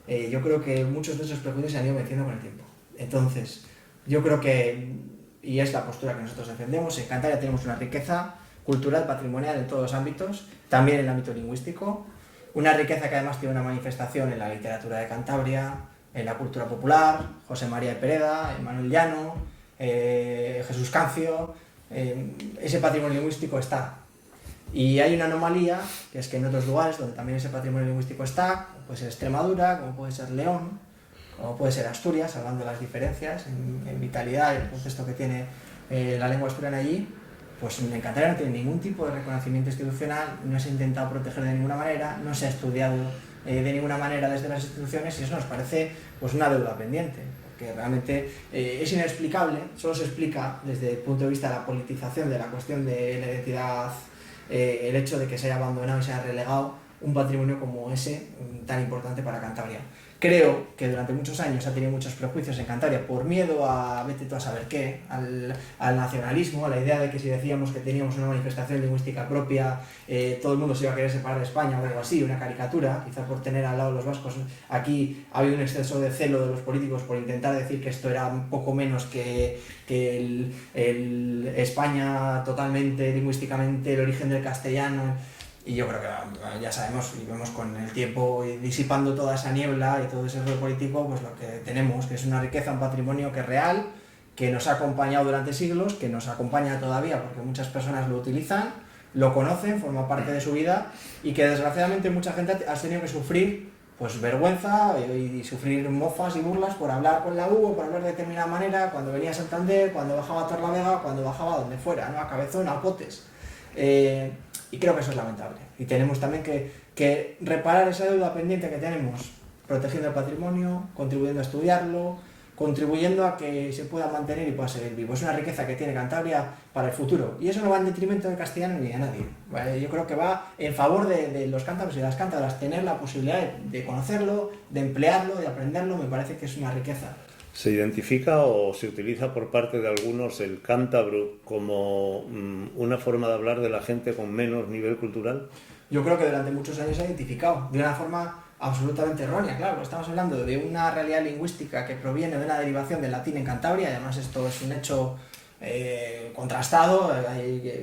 yo creo que muchos de esos prejuicios se han ido venciendo con el tiempo. Entonces, yo creo que, y es la postura que nosotros defendemos, en Cantabria tenemos una riqueza cultural, patrimonial en todos los ámbitos, también en el ámbito lingüístico, una riqueza que además tiene una manifestación en la literatura de Cantabria, en la cultura popular, José María de Pereda, Manuel Llano, Jesús Cancio, ese patrimonio lingüístico está. Y hay una anomalía, que es que en otros lugares donde también ese patrimonio lingüístico está, como puede ser Extremadura, como puede ser León, como puede ser Asturias, hablando de las diferencias en vitalidad, el contexto que tiene la lengua asturiana allí, pues en Cantabria no tiene ningún tipo de reconocimiento institucional, no se ha intentado proteger de ninguna manera, no se ha estudiado de ninguna manera desde las instituciones, y eso nos parece pues una deuda pendiente, porque realmente es inexplicable, solo se explica desde el punto de vista de la politización de la cuestión de la identidad, el hecho de que se haya abandonado y se haya relegado un patrimonio como ese tan importante para Cantabria. Creo que durante muchos años ha tenido muchos prejuicios en Cantabria por miedo a, vete tú a saber qué, al nacionalismo, a la idea de que si decíamos que teníamos una manifestación lingüística propia, todo el mundo se iba a querer separar de España o algo así, una caricatura, quizá por tener al lado los vascos. Aquí ha habido un exceso de celo de los políticos por intentar decir que esto era un poco menos que el España totalmente lingüísticamente, el origen del castellano. Y yo creo que ya sabemos y vemos con el tiempo y disipando toda esa niebla y todo ese ruido político, pues lo que tenemos, que es una riqueza, un patrimonio que es real, que nos ha acompañado durante siglos, que nos acompaña todavía porque muchas personas lo utilizan, lo conocen, forma parte de su vida y que desgraciadamente mucha gente ha tenido que sufrir pues vergüenza y sufrir mofas y burlas por hablar con la U o por hablar de determinada manera cuando venía a Santander, cuando bajaba a Torlavega, cuando bajaba a donde fuera, ¿no? A Cabezón, a Potes. Y creo que eso es lamentable. Y tenemos también que reparar esa deuda pendiente que tenemos, protegiendo el patrimonio, contribuyendo a estudiarlo, contribuyendo a que se pueda mantener y pueda seguir vivo. Es una riqueza que tiene Cantabria para el futuro. Y eso no va en detrimento del castellano ni de nadie. ¿Vale? Yo creo que va en favor de los cántabros y las cántabras. Tener la posibilidad de conocerlo, de emplearlo, de aprenderlo, me parece que es una riqueza. ¿Se identifica o se utiliza por parte de algunos el cántabro como una forma de hablar de la gente con menos nivel cultural? Yo creo que durante muchos años se ha identificado de una forma absolutamente errónea. Claro, estamos hablando de una realidad lingüística que proviene de una derivación del latín en Cantabria, y además esto es un hecho contrastado, hay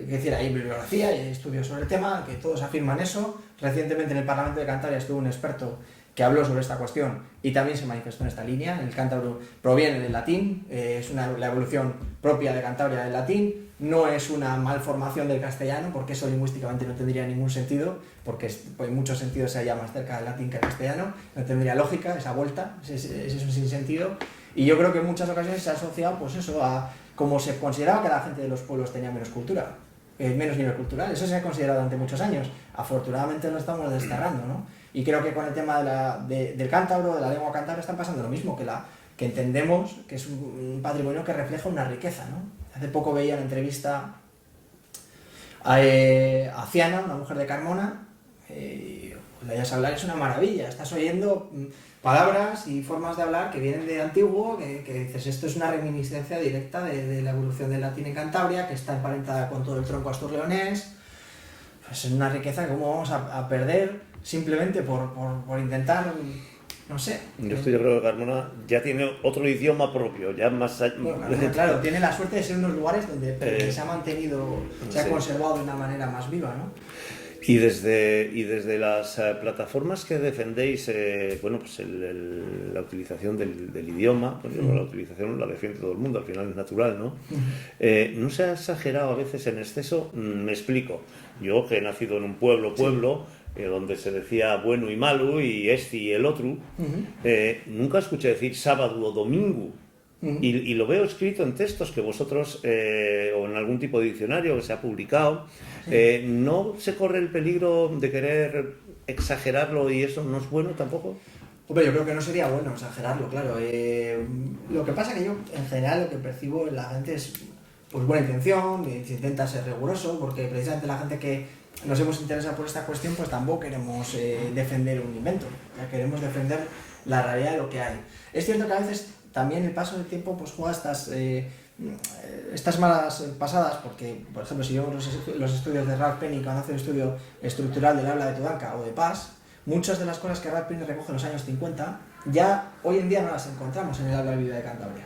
bibliografía y hay estudios sobre el tema, que todos afirman eso. Recientemente en el Parlamento de Cantabria estuvo un experto que habló sobre esta cuestión y también se manifestó en esta línea. El cántabro proviene del latín, es la evolución propia de Cantabria del latín, no es una malformación del castellano, porque eso lingüísticamente no tendría ningún sentido, porque en muchos sentidos se halla más cerca del latín que del castellano, no tendría lógica esa vuelta, es un sinsentido. Y yo creo que en muchas ocasiones se ha asociado pues eso a como se consideraba que la gente de los pueblos tenía menos cultura, menos nivel cultural. Eso se ha considerado durante muchos años. Afortunadamente lo estamos desterrando, ¿no? Y creo que con el tema del cántabro, de la lengua cántabra, está pasando lo mismo, que entendemos que es un patrimonio que refleja una riqueza, ¿no? Hace poco veía una entrevista a Ciana, una mujer de Carmona, y la oyes hablar, es una maravilla. Estás oyendo palabras y formas de hablar que vienen de antiguo, que dices, esto es una reminiscencia directa de la evolución del latín en Cantabria, que está emparentada con todo el tronco astur-leonés. Pues es una riqueza que cómo vamos a perder simplemente por intentar, no sé. Yo creo que Carmona ya tiene otro idioma propio, ya más... Bueno, claro, tiene la suerte de ser unos lugares donde se ha mantenido, se ha conservado de una manera más viva, ¿no? Y desde las plataformas que defendéis, pues la utilización del idioma, pues la utilización la defiende todo el mundo, al final es natural, ¿no? ¿No se ha exagerado a veces en exceso? Me explico. Yo, que he nacido en un pueblo, donde se decía bueno y malo, y este y el otro, nunca escuché decir sábado o domingo. Y lo veo escrito en textos que vosotros, o en algún tipo de diccionario que se ha publicado. ¿No se corre el peligro de querer exagerarlo y eso no es bueno tampoco? Hombre, yo creo que no sería bueno exagerarlo, claro. Lo que pasa que yo, en general, lo que percibo en la gente es pues buena intención, se intenta ser riguroso, porque precisamente la gente que nos hemos interesado por esta cuestión, pues tampoco queremos defender un invento, ya queremos defender la realidad de lo que hay. Es cierto que a veces también el paso del tiempo pues juega estas malas pasadas, porque, por ejemplo, si vemos los estudios de Ralph Penny, cuando hace el estudio estructural del habla de Tudanca o de Pas, muchas de las cosas que Ralph Penny recoge en los años 50, ya hoy en día no las encontramos en el habla viva de Cantabria.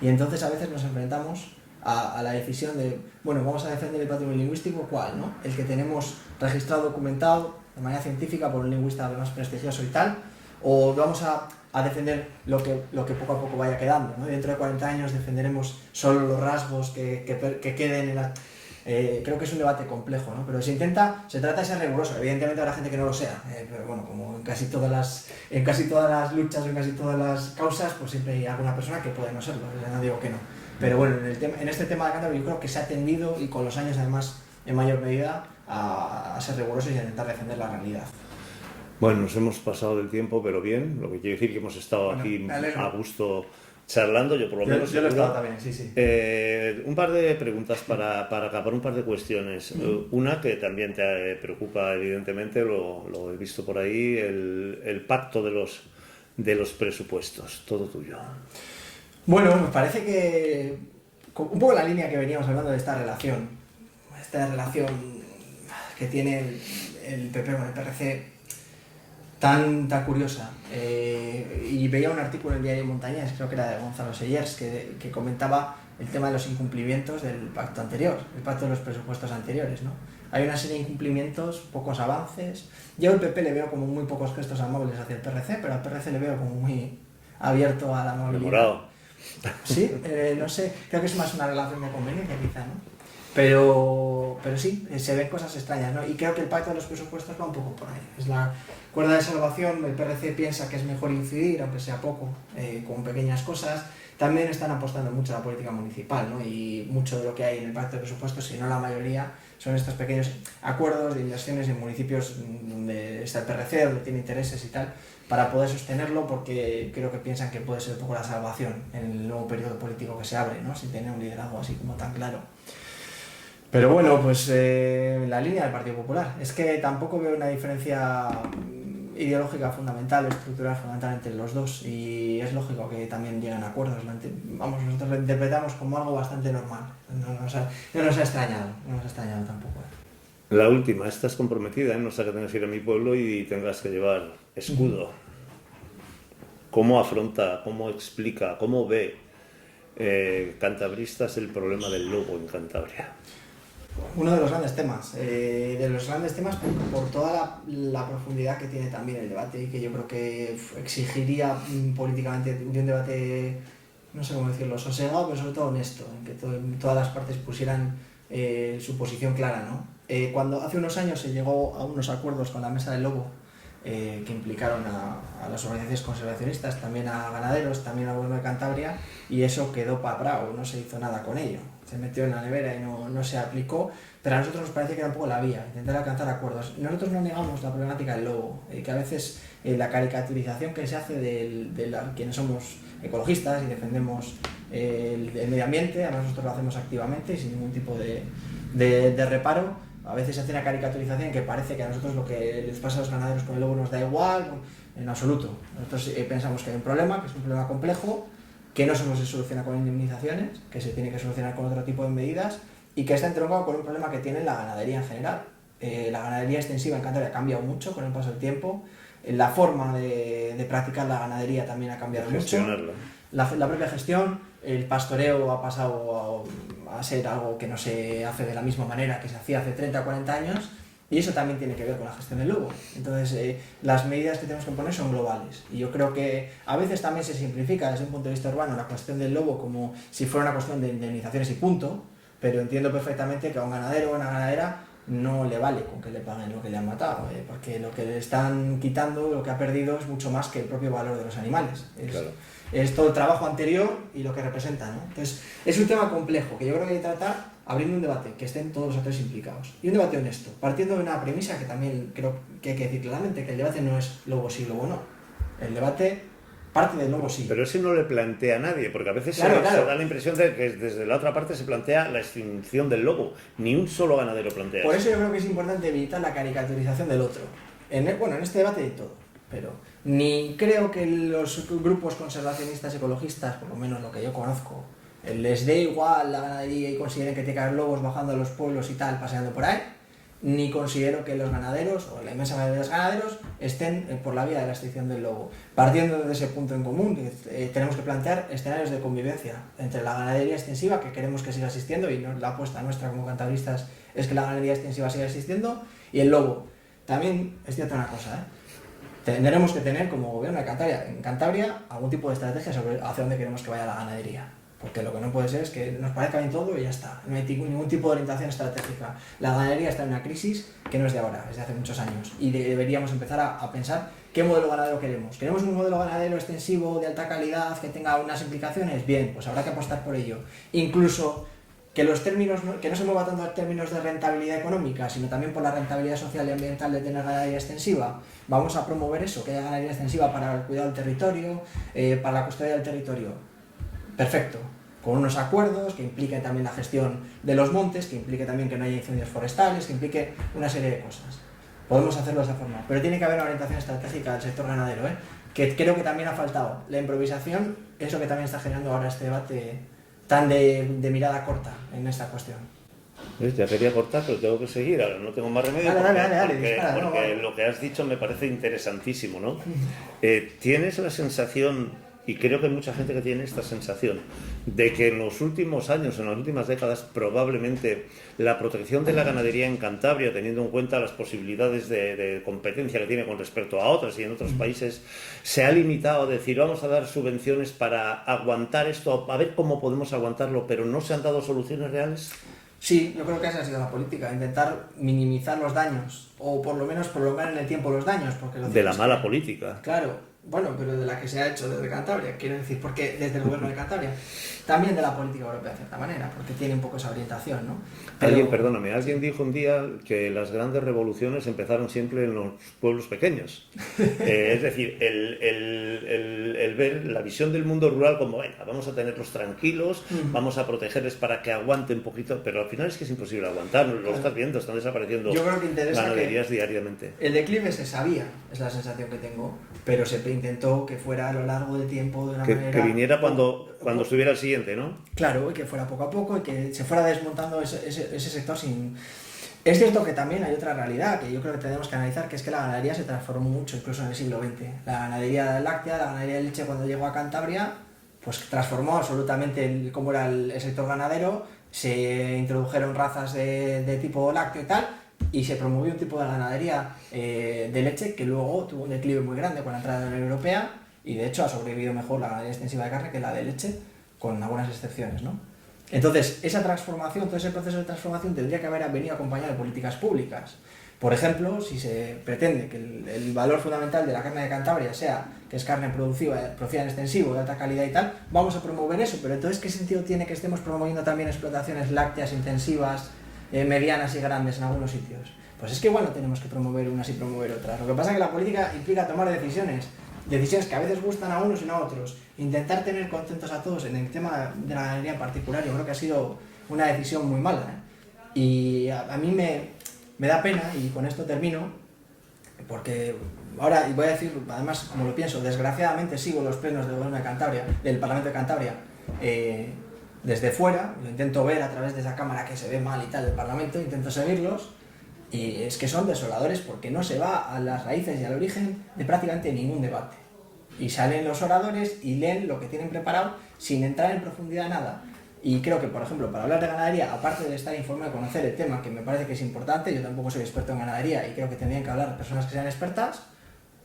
Y entonces a veces nos enfrentamos a la decisión de, bueno, vamos a defender el patrimonio lingüístico, ¿cuál, no? El que tenemos registrado, documentado de manera científica por un lingüista además prestigioso y tal, o vamos a defender lo que poco a poco vaya quedando, ¿no? Dentro de 40 años defenderemos solo los rasgos que queden en la... creo que es un debate complejo, ¿no? Pero se trata de ser riguroso. Evidentemente habrá gente que no lo sea, pero bueno, como en casi todas las luchas o en casi todas las causas, pues siempre hay alguna persona que puede no serlo, no digo que no. Pero bueno, en este tema de Cantabria yo creo que se ha tendido, y con los años además en mayor medida, a ser rigurosos y a intentar defender la realidad. Bueno, nos hemos pasado del tiempo, pero bien, lo que quiere decir que hemos estado aquí a gusto charlando, yo por lo menos. Yo lo he estado también, sí. Un par de preguntas para acabar, un par de cuestiones. Una que también te preocupa, evidentemente, lo he visto por ahí, el pacto de de los presupuestos. Todo tuyo. Bueno, me parece que un poco la línea que veníamos hablando de esta relación que tiene el PP con el PRC tan curiosa. Y veía un artículo en el diario Montañés, creo que era de Gonzalo Sellers, que comentaba el tema de los incumplimientos del pacto anterior, el pacto de los presupuestos anteriores, ¿no? Hay una serie de incumplimientos, pocos avances. Yo al PP le veo como muy pocos gestos amables hacia el PRC, pero al PRC le veo como muy abierto a la amabilidad. Enamorado. Sí, no sé, creo que es más una relación de conveniencia quizá, ¿no? Pero sí, se ven cosas extrañas, ¿no? Y creo que el pacto de los presupuestos va un poco por ahí. Es la cuerda de salvación, el PRC piensa que es mejor incidir, aunque sea poco, con pequeñas cosas. También están apostando mucho a la política municipal, ¿no? Y mucho de lo que hay en el pacto de presupuestos, si no la mayoría, son estos pequeños acuerdos de inversiones en municipios donde está el PRC, donde tiene intereses y tal, para poder sostenerlo, porque creo que piensan que puede ser un poco la salvación en el nuevo periodo político que se abre, ¿no? Sin tener un liderazgo así como tan claro. Pero bueno, pues la línea del Partido Popular. Es que tampoco veo una diferencia ideológica fundamental, estructural fundamental entre los dos, y es lógico que también lleguen a acuerdos. Vamos, nosotros lo interpretamos como algo bastante normal. No nos ha extrañado tampoco. La última, estás comprometida, no sé que tengas que ir a mi pueblo y tengas que llevar escudo. ¿Cómo afronta, cómo explica, cómo ve cantabristas el problema del lobo en Cantabria? Uno de los grandes temas, por toda la profundidad que tiene también el debate, y que yo creo que exigiría políticamente de un debate, no sé cómo decirlo, sosegado, pero sobre todo honesto, en que todas las partes pusieran su posición clara, ¿no? Cuando hace unos años se llegó a unos acuerdos con la Mesa del Lobo, que implicaron a las organizaciones conservacionistas, también a ganaderos, también al gobierno de Cantabria, y eso quedó paprao, no se hizo nada con ello. Se metió en la nevera y no se aplicó, pero a nosotros nos parece que era un poco la vía, intentar alcanzar acuerdos. Nosotros no negamos la problemática del lobo, que a veces la caricaturización que se hace de quienes somos ecologistas y defendemos el medio ambiente, además nosotros lo hacemos activamente y sin ningún tipo de reparo. A veces se hace una caricaturización que parece que a nosotros lo que les pasa a los ganaderos con el lobo nos da igual, en absoluto. Nosotros pensamos que hay un problema, que es un problema complejo, que no solo se soluciona con indemnizaciones, que se tiene que solucionar con otro tipo de medidas, y que está entroncado con un problema que tiene la ganadería en general. La ganadería extensiva en Cantabria ha cambiado mucho con el paso del tiempo, la forma de practicar la ganadería también ha cambiado mucho. La propia gestión, el pastoreo ha pasado a ser algo que no se hace de la misma manera que se hacía hace 30 o 40 años, y eso también tiene que ver con la gestión del lobo. Entonces, las medidas que tenemos que poner son globales, y yo creo que a veces también se simplifica desde un punto de vista urbano la cuestión del lobo como si fuera una cuestión de indemnizaciones y punto, pero entiendo perfectamente que a un ganadero o una ganadera no le vale con que le paguen lo que le han matado, porque lo que le están quitando, lo que ha perdido, es mucho más que el propio valor de los animales. Claro. Es todo el trabajo anterior y lo que representa, ¿no? Entonces, es un tema complejo que yo creo que hay que tratar abriendo un debate, que estén todos los actores implicados. Y un debate honesto, partiendo de una premisa que también creo que hay que decir claramente, que el debate no es lobo sí, lobo no. El debate parte del lobo sí. Pero ese no le plantea a nadie, porque a veces claro. Se da la impresión de que desde la otra parte se plantea la extinción del lobo. Ni un solo ganadero plantea Por eso yo creo que es importante evitar la caricaturización del otro. En este debate hay todo, pero ni creo que los grupos conservacionistas ecologistas, por lo menos lo que yo conozco, les dé igual la ganadería y consideren que tiene que haber lobos bajando a los pueblos y tal, paseando por ahí, ni considero que los ganaderos, o la inmensa mayoría de los ganaderos, estén por la vía de la extinción del lobo. Partiendo de ese punto en común, tenemos que plantear escenarios de convivencia entre la ganadería extensiva, que queremos que siga existiendo, y la apuesta nuestra como cantabristas es que la ganadería extensiva siga existiendo, y el lobo. También es cierta una cosa, tendremos que tener como gobierno en Cantabria algún tipo de estrategia sobre hacia dónde queremos que vaya la ganadería. Porque lo que no puede ser es que nos parezca bien todo y ya está. No hay ningún tipo de orientación estratégica. La ganadería está en una crisis que no es de ahora, es de hace muchos años. Y deberíamos empezar a pensar qué modelo ganadero queremos. ¿Queremos un modelo ganadero extensivo, de alta calidad, que tenga unas implicaciones? Bien, pues habrá que apostar por ello. Incluso que los términos, que no se mueva tanto en términos de rentabilidad económica, sino también por la rentabilidad social y ambiental de tener ganadería extensiva. Vamos a promover eso, que haya ganadería extensiva para el cuidado del territorio, para la custodia del territorio. Perfecto. Con unos acuerdos que impliquen también la gestión de los montes, que implique también que no haya incendios forestales, que implique una serie de cosas. Podemos hacerlo de esa forma, pero tiene que haber una orientación estratégica del sector ganadero, que creo que también ha faltado. La improvisación es lo que también está generando ahora este debate tan de mirada corta en esta cuestión. Ya quería cortar, pero tengo que seguir, ahora no tengo más remedio porque lo que has dicho me parece interesantísimo, ¿no? ¿Tienes la sensación, y creo que hay mucha gente que tiene esta sensación, de que en los últimos años, en las últimas décadas, probablemente la protección de la ganadería en Cantabria, teniendo en cuenta las posibilidades de competencia que tiene con respecto a otras y en otros países, se ha limitado a decir vamos a dar subvenciones para aguantar esto, a ver cómo podemos aguantarlo, pero no se han dado soluciones reales? Sí, yo creo que esa ha sido la política, intentar minimizar los daños, o por lo menos prolongar en el tiempo los daños. Porque de la mala política. Claro. Bueno, pero de la que se ha hecho desde Cantabria, quiero decir, porque desde el gobierno de Cantabria, también de la política europea de cierta manera, porque tiene un poco esa orientación, ¿no? Pero... Alguien dijo un día que las grandes revoluciones empezaron siempre en los pueblos pequeños. Es decir, el ver la visión del mundo rural como, venga, vamos a tenerlos tranquilos, vamos a protegerles para que aguanten un poquito, pero al final es que es imposible aguantar, lo estás viendo, están desapareciendo ganaderías diariamente. El declive se sabía, es la sensación que tengo, pero se intentó que fuera a lo largo del tiempo de una manera... Que viniera cuando estuviera el siguiente, ¿no? Claro, y que fuera poco a poco y que se fuera desmontando ese sector sin... Es cierto que también hay otra realidad que yo creo que tenemos que analizar, que es que la ganadería se transformó mucho, incluso en el siglo XX. La ganadería láctea, la ganadería de leche, cuando llegó a Cantabria, pues transformó absolutamente cómo era el sector ganadero, se introdujeron razas de tipo lácteo y tal, y se promovió un tipo de ganadería de leche que luego tuvo un declive muy grande con la entrada de la Unión Europea, y de hecho ha sobrevivido mejor la ganadería extensiva de carne que la de leche, con algunas excepciones, ¿no? Entonces, esa transformación, todo ese proceso de transformación tendría que haber venido acompañado de políticas públicas. Por ejemplo, si se pretende que el valor fundamental de la carne de Cantabria sea que es carne producida en extensivo, de alta calidad y tal, vamos a promover eso, pero entonces, ¿qué sentido tiene que estemos promoviendo también explotaciones lácteas intensivas, medianas y grandes en algunos sitios? Pues es que igual no tenemos que promover unas y promover otras. Lo que pasa es que la política implica tomar decisiones que a veces gustan a unos y no a otros. Intentar tener contentos a todos en el tema de la ganadería en particular, yo creo que ha sido una decisión muy mala, Y a mí me da pena, y con esto termino, porque ahora, y voy a decir, además, como lo pienso, desgraciadamente sigo los plenos del gobierno de Cantabria, del Parlamento de Cantabria, desde fuera, lo intento ver a través de esa cámara que se ve mal y tal del Parlamento, intento seguirlos, y es que son desoladores porque no se va a las raíces y al origen de prácticamente ningún debate. Y salen los oradores y leen lo que tienen preparado sin entrar en profundidad nada. Y creo que, por ejemplo, para hablar de ganadería, aparte de estar informado y conocer el tema, que me parece que es importante, yo tampoco soy experto en ganadería y creo que tendrían que hablar personas que sean expertas,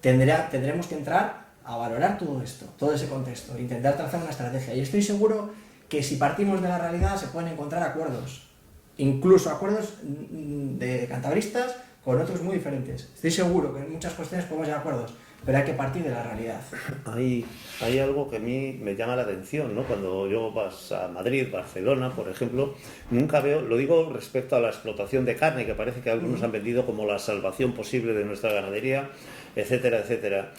tendremos que entrar a valorar todo esto, todo ese contexto, e intentar trazar una estrategia. Y estoy seguro que si partimos de la realidad se pueden encontrar acuerdos, incluso acuerdos de cantabristas con otros muy diferentes. Estoy seguro que en muchas cuestiones podemos llegar a acuerdos, pero hay que partir de la realidad. Hay algo que a mí me llama la atención, ¿no? Cuando yo vas a Madrid, Barcelona, por ejemplo, nunca veo, lo digo respecto a la explotación de carne, que parece que algunos han vendido como la salvación posible de nuestra ganadería, etcétera, etcétera.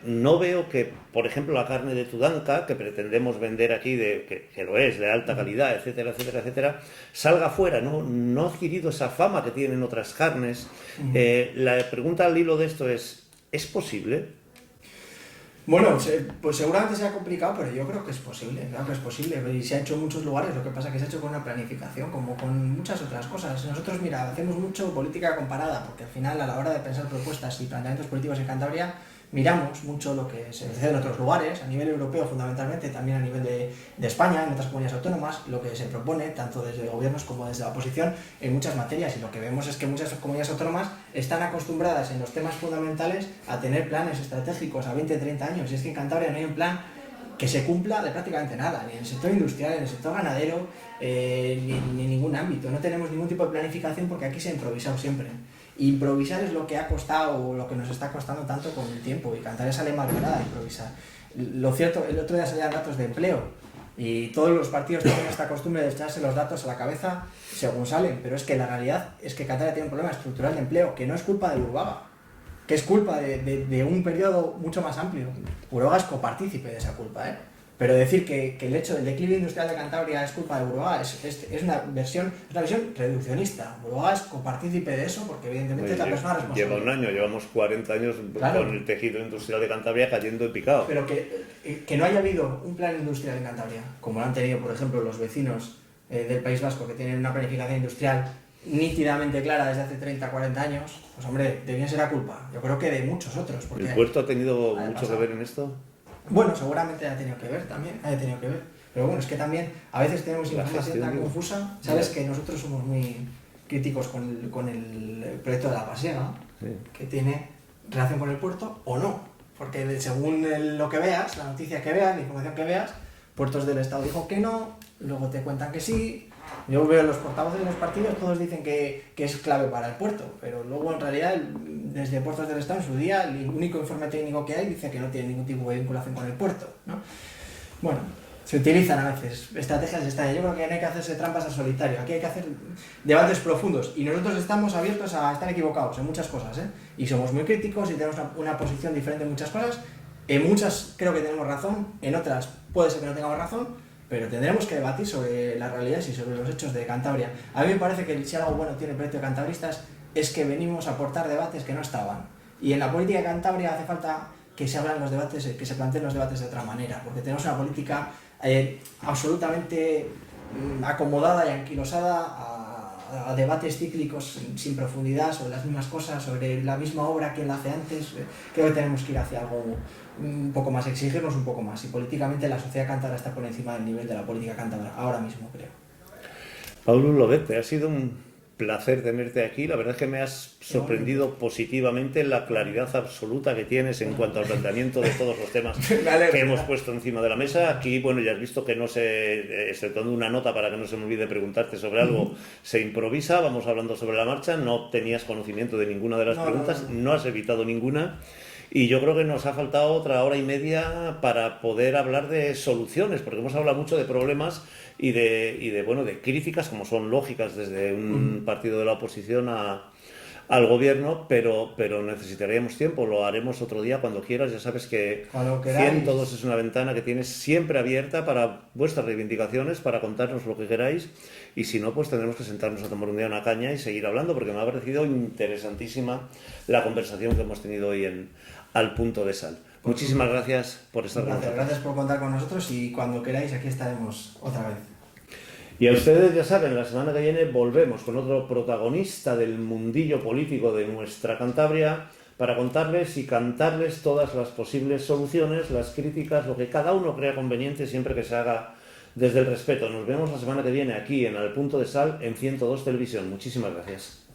No veo que, por ejemplo, la carne de Tudanca, que pretendemos vender aquí, que lo es, de alta calidad, etcétera, etcétera, etcétera, salga fuera, no ha adquirido esa fama que tienen otras carnes. La pregunta al hilo de esto ¿es posible? Bueno, pues seguramente sea complicado, pero yo creo que es posible, claro que es posible, y se ha hecho en muchos lugares. Lo que pasa es que se ha hecho con una planificación, como con muchas otras cosas. Nosotros, mira, hacemos mucho política comparada, porque al final, a la hora de pensar propuestas y planteamientos políticos en Cantabria, miramos mucho lo que se hace en otros lugares, a nivel europeo fundamentalmente, también a nivel de España, en otras comunidades autónomas, lo que se propone, tanto desde gobiernos como desde la oposición, en muchas materias. Y lo que vemos es que muchas comunidades autónomas están acostumbradas en los temas fundamentales a tener planes estratégicos a 20, 30 años. Y es que en Cantabria no hay un plan que se cumpla de prácticamente nada, ni en el sector industrial, ni en el sector ganadero, ni en ningún ámbito. No tenemos ningún tipo de planificación porque aquí se ha improvisado siempre. Improvisar es lo que ha costado, o lo que nos está costando tanto con el tiempo, y Cantabria sale mal parada a improvisar. Lo cierto, el otro día salían datos de empleo, y todos los partidos tienen esta costumbre de echarse los datos a la cabeza según salen, pero es que la realidad es que Cantabria tiene un problema estructural de empleo, que no es culpa de Urbaga, que es culpa de un periodo mucho más amplio. Urbaga es copartícipe de esa culpa, Pero decir que el hecho del declive industrial de Cantabria es culpa de Buruaga es una visión reduccionista. Buruaga es copartícipe de eso porque evidentemente es la persona responsable. Lleva un año, llevamos 40 años con el tejido industrial de Cantabria cayendo en picado. Pero que no haya habido un plan industrial en Cantabria, como lo han tenido, por ejemplo, los vecinos del País Vasco, que tienen una planificación industrial nítidamente clara desde hace 30, 40 años, pues hombre, de bien será culpa. Yo creo que de muchos otros. Porque ¿El puerto ha tenido mucho que ver en esto? Bueno, seguramente ha tenido que ver también, Pero bueno, es que también a veces tenemos información tan confusa. Sabes que nosotros somos muy críticos con el proyecto de la Pasiega, que tiene relación con el puerto o no. Porque según lo que veas, la noticia que veas, la información que veas, Puertos del Estado dijo que no, luego te cuentan que sí. Yo veo los portavoces de los partidos, todos dicen que es clave para el puerto, pero luego en realidad desde Puertos del Estado en su día el único informe técnico que hay dice que no tiene ningún tipo de vinculación con el puerto, ¿no? Bueno, se utilizan a veces estrategias extrañas. Yo creo que no hay que hacerse trampas al solitario, aquí hay que hacer debates profundos y nosotros estamos abiertos a estar equivocados en muchas cosas, ¿eh? Y somos muy críticos y tenemos una posición diferente en muchas cosas. En muchas creo que tenemos razón, en otras puede ser que no tengamos razón, pero tendremos que debatir sobre las realidades y sobre los hechos de Cantabria. A mí me parece que si algo bueno tiene el proyecto de Cantabristas es que venimos a aportar debates que no estaban. Y en la política de Cantabria hace falta que se hablen los debates, que se planteen los debates de otra manera, porque tenemos una política absolutamente acomodada y anquilosada a debates cíclicos sin profundidad sobre las mismas cosas, sobre la misma obra que él hace antes. Creo que tenemos que ir hacia algo un poco más, exigirnos un poco más, y políticamente la sociedad cántabra está por encima del nivel de la política cántabra, ahora mismo creo. Pablo Lobete, ha sido un placer tenerte aquí. La verdad es que me has sorprendido positivamente la claridad absoluta que tienes en cuanto al planteamiento de todos los temas que hemos puesto encima de la mesa. Aquí, bueno, ya has visto que no se, exceptuando una nota para que no se me olvide preguntarte sobre algo, se improvisa, vamos hablando sobre la marcha, no tenías conocimiento de ninguna de las preguntas, no has evitado ninguna. Y yo creo que nos ha faltado otra hora y media para poder hablar de soluciones, porque hemos hablado mucho de problemas y de críticas, como son lógicas desde un partido de la oposición al gobierno, pero necesitaríamos tiempo. Lo haremos otro día cuando quieras. Ya sabes que 102 es una ventana que tienes siempre abierta para vuestras reivindicaciones, para contarnos lo que queráis, y si no, pues tendremos que sentarnos a tomar un día una caña y seguir hablando, porque me ha parecido interesantísima la conversación que hemos tenido hoy Al Punto de Sal. Muchísimas gracias por estar con nosotros. Gracias por contar con nosotros y cuando queráis aquí estaremos otra vez. Y a ustedes ya saben, la semana que viene volvemos con otro protagonista del mundillo político de nuestra Cantabria para contarles y cantarles todas las posibles soluciones, las críticas, lo que cada uno crea conveniente siempre que se haga desde el respeto. Nos vemos la semana que viene aquí en Al Punto de Sal en 102 Televisión. Muchísimas gracias.